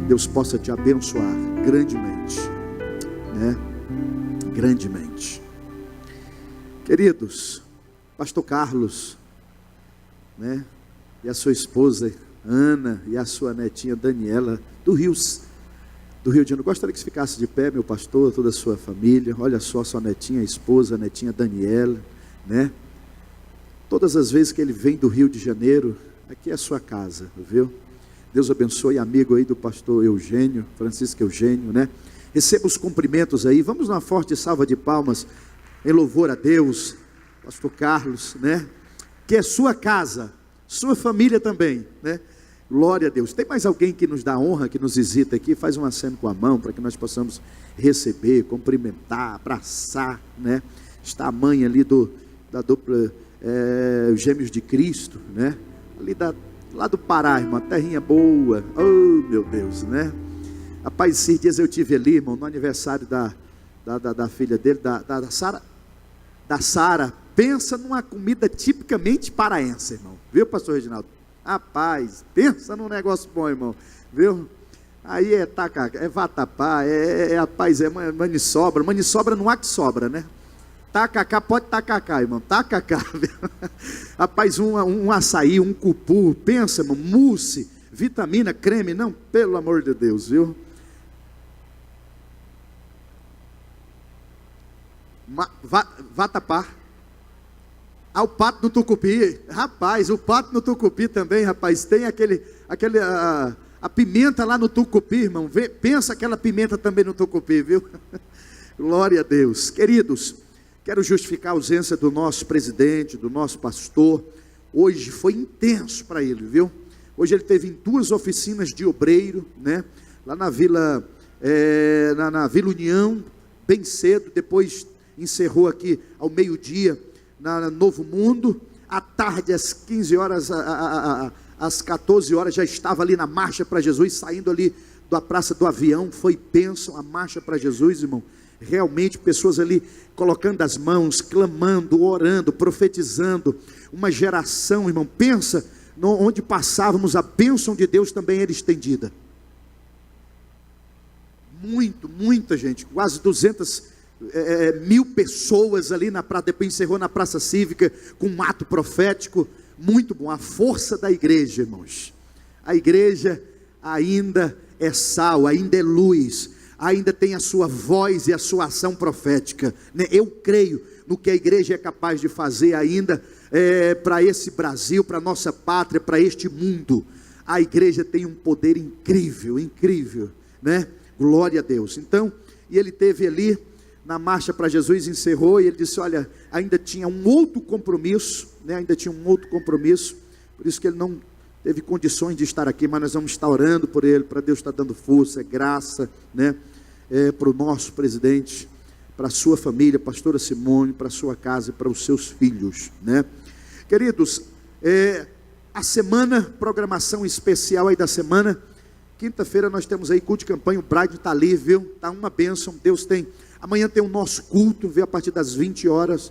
Deus possa te abençoar grandemente, né? Grandemente. Queridos, pastor Carlos, né? E a sua esposa Ana e a sua netinha Daniela, do Rio de Janeiro. Gostaria que você ficasse de pé, meu pastor, toda a sua família. Olha só, sua netinha, esposa, a netinha Daniela, né? Todas as vezes que ele vem do Rio de Janeiro, aqui é a sua casa, viu? Deus abençoe, amigo aí do pastor Eugênio, Francisco Eugênio, né? Receba os cumprimentos aí. Vamos numa forte salva de palmas em louvor a Deus, pastor Carlos, né? Que é sua casa, sua família também, né? Glória a Deus. Tem mais alguém que nos dá honra, que nos visita aqui? Faz um aceno com a mão para que nós possamos receber, cumprimentar, abraçar, né? Está a mãe ali da dupla Gêmeos de Cristo, né? Ali lá do Pará, irmão, terrinha boa. Oh, meu Deus, né? Rapaz, esses dias eu tive ali, irmão, no aniversário da filha dele, da Sara. Pensa numa comida tipicamente paraense, irmão. Viu, pastor Reginaldo? Rapaz, pensa num negócio bom, irmão. Viu? Aí é tacacá, é vatapá, rapaz, é maniçobra. Maniçobra não há que sobra, né? Tacacá, pode tacacá, irmão. Tacacá. Rapaz, um açaí, um cupu. Pensa, irmão, mousse, vitamina, creme. Não, pelo amor de Deus, viu? Vatapá. O pato no tucupi, rapaz, o pato no tucupi também, rapaz, tem a pimenta lá no tucupi, irmão, pensa aquela pimenta também no tucupi, viu? Glória a Deus. Queridos, quero justificar a ausência do nosso presidente, do nosso pastor. Hoje foi intenso para ele, viu? Hoje ele teve em 2 oficinas de obreiro, né? Lá na Vila, na Vila União, bem cedo, depois encerrou aqui ao meio-dia, na Novo Mundo. À tarde, às 15 horas, às 14 horas, já estava ali na Marcha para Jesus, saindo ali da Praça do Avião. Foi bênção a Marcha para Jesus, irmão. Realmente, pessoas ali colocando as mãos, clamando, orando, profetizando. Uma geração, irmão, pensa, onde passávamos, a bênção de Deus também era estendida. Muita gente, quase 200.000 pessoas ali na praça, depois encerrou na Praça Cívica, com um ato profético, muito bom. A força da igreja, irmãos, a igreja ainda é sal, ainda é luz, ainda tem a sua voz e a sua ação profética, né? Eu creio no que a igreja é capaz de fazer ainda, para esse Brasil, para a nossa pátria, para este mundo. A igreja tem um poder incrível, né? Glória a Deus. Então, e ele teve ali na Marcha para Jesus, encerrou, e ele disse, olha, ainda tinha um outro compromisso, né? Por isso que ele não teve condições de estar aqui, mas nós vamos estar orando por ele, para Deus estar dando força, graça, né? Para o nosso presidente, para a sua família, pastora Simone, para a sua casa e para os seus filhos, né? Queridos, a semana, programação especial aí da semana, quinta-feira nós temos aí culto de campanha, o Bride está ali, viu? Está uma bênção, Deus tem. Amanhã tem o nosso culto, a partir das 20 horas,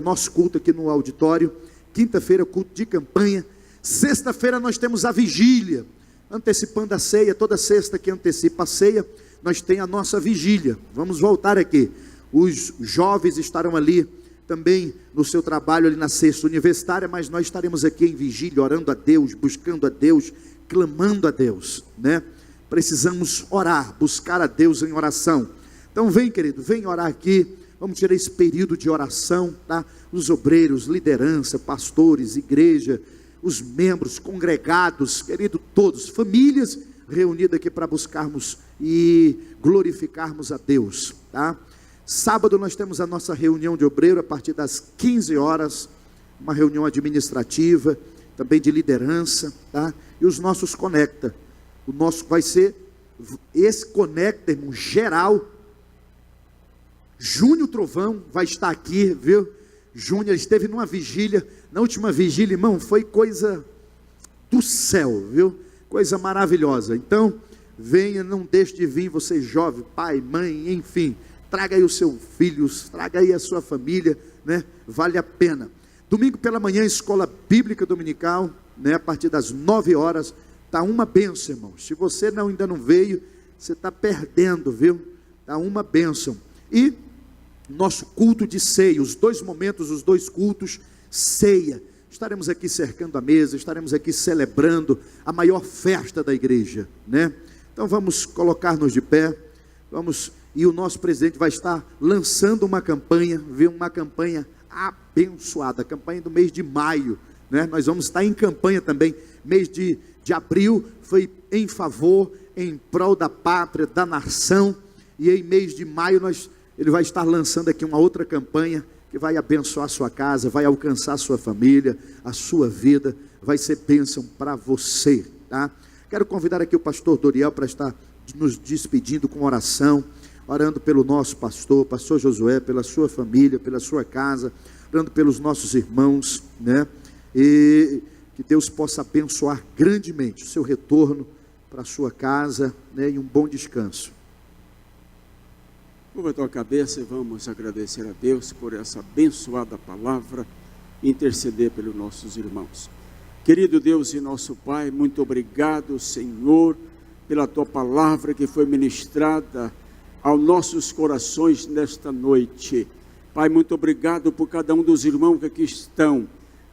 nosso culto aqui no auditório. Quinta-feira, culto de campanha. Sexta-feira nós temos a vigília, antecipando a ceia. Toda sexta que antecipa a ceia, nós tem a nossa vigília. Vamos voltar aqui. Os jovens estarão ali também no seu trabalho ali na sexta universitária, mas nós estaremos aqui em vigília, orando a Deus, buscando a Deus, clamando a Deus, né? Precisamos orar, buscar a Deus em oração. Então vem, querido, vem orar aqui. Vamos tirar esse período de oração, tá? Os obreiros, liderança, pastores, igreja, os membros, congregados, querido, todos, famílias reunidas aqui para buscarmos e glorificarmos a Deus, tá? Sábado nós temos a nossa reunião de obreiro a partir das 15 horas, uma reunião administrativa, também de liderança, tá? E os nossos conecta. O nosso vai ser esse conecta, irmão, geral. Júnior Trovão vai estar aqui, viu? Júnior esteve numa vigília, na última vigília, irmão, foi coisa do céu, viu? Coisa maravilhosa. Então, Venha, não deixe de vir, você jovem, pai, mãe, enfim, traga aí os seus filhos, traga aí a sua família, né? Vale a pena. Domingo pela manhã, escola bíblica dominical, né? A partir das 9 horas, está uma bênção, irmãos. Se você ainda não veio, você está perdendo, viu? Está uma bênção. E nosso culto de ceia, os 2 momentos, os 2 cultos, ceia. Estaremos aqui cercando a mesa, estaremos aqui celebrando a maior festa da igreja, né? Então vamos colocar-nos de pé, e o nosso presidente vai estar lançando uma campanha, viu? Uma campanha abençoada, a campanha do mês de maio, né? Nós vamos estar em campanha também, mês de abril foi em favor, em prol da pátria, da nação, e em mês de maio ele vai estar lançando aqui uma outra campanha, que vai abençoar a sua casa, vai alcançar a sua família, a sua vida, vai ser bênção para você, tá? Quero convidar aqui o pastor Doriel para estar nos despedindo com oração, orando pelo nosso pastor Josué, pela sua família, pela sua casa, orando pelos nossos irmãos, né? E que Deus possa abençoar grandemente o seu retorno para a sua casa, né? E um bom descanso. Curva a tua cabeça e vamos agradecer a Deus por essa abençoada palavra, interceder pelos nossos irmãos. Querido Deus e nosso Pai, muito obrigado, Senhor, pela tua palavra que foi ministrada aos nossos corações nesta noite. Pai, muito obrigado por cada um dos irmãos que aqui estão,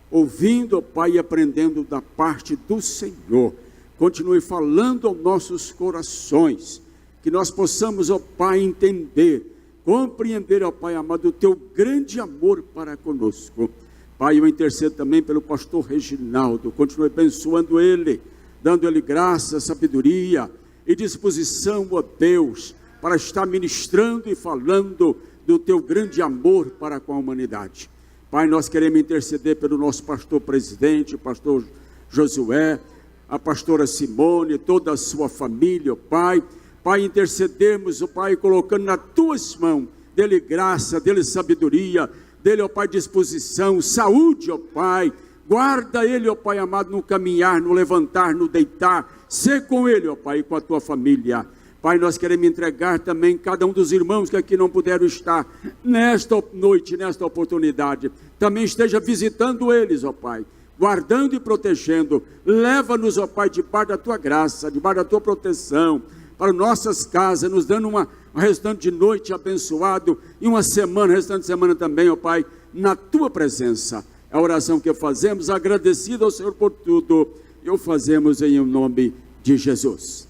ouvindo, ó Pai, e aprendendo da parte do Senhor. Continue falando aos nossos corações, que nós possamos, ó Pai, entender, compreender, ó Pai amado, o teu grande amor para conosco. Pai, eu intercedo também pelo pastor Reginaldo, continue abençoando ele, dando ele graça, sabedoria e disposição, ó Deus, para estar ministrando e falando do teu grande amor para com a humanidade. Pai, nós queremos interceder pelo nosso pastor presidente, o pastor Josué, a pastora Simone, toda a sua família, ó Pai. Pai, intercedemos, ó Pai, colocando nas tuas mãos, dele graça, dele sabedoria, dele, ó Pai, disposição, saúde, ó Pai, guarda ele, ó Pai amado, no caminhar, no levantar, no deitar, ser com ele, ó Pai, e com a tua família. Pai, nós queremos entregar também cada um dos irmãos que aqui não puderam estar nesta noite, nesta oportunidade, também esteja visitando eles, ó Pai, guardando e protegendo, leva-nos, ó Pai, debaixo da tua graça, debaixo da tua proteção, para nossas casas, nos dando um restante de noite abençoado, e uma semana, restante de semana também, ó Pai, na tua presença. É a oração que fazemos, agradecido ao Senhor por tudo, e o fazemos em nome de Jesus.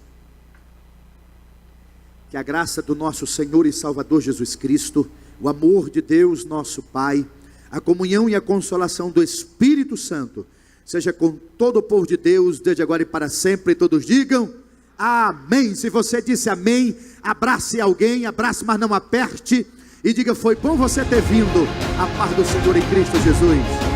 Que a graça do nosso Senhor e Salvador Jesus Cristo, o amor de Deus nosso Pai, a comunhão e a consolação do Espírito Santo, seja com todo o povo de Deus, desde agora e para sempre, e todos digam amém. Se você disse amém, abrace alguém, abrace, mas não aperte, e diga: foi bom você ter vindo. A paz do Senhor em Cristo Jesus.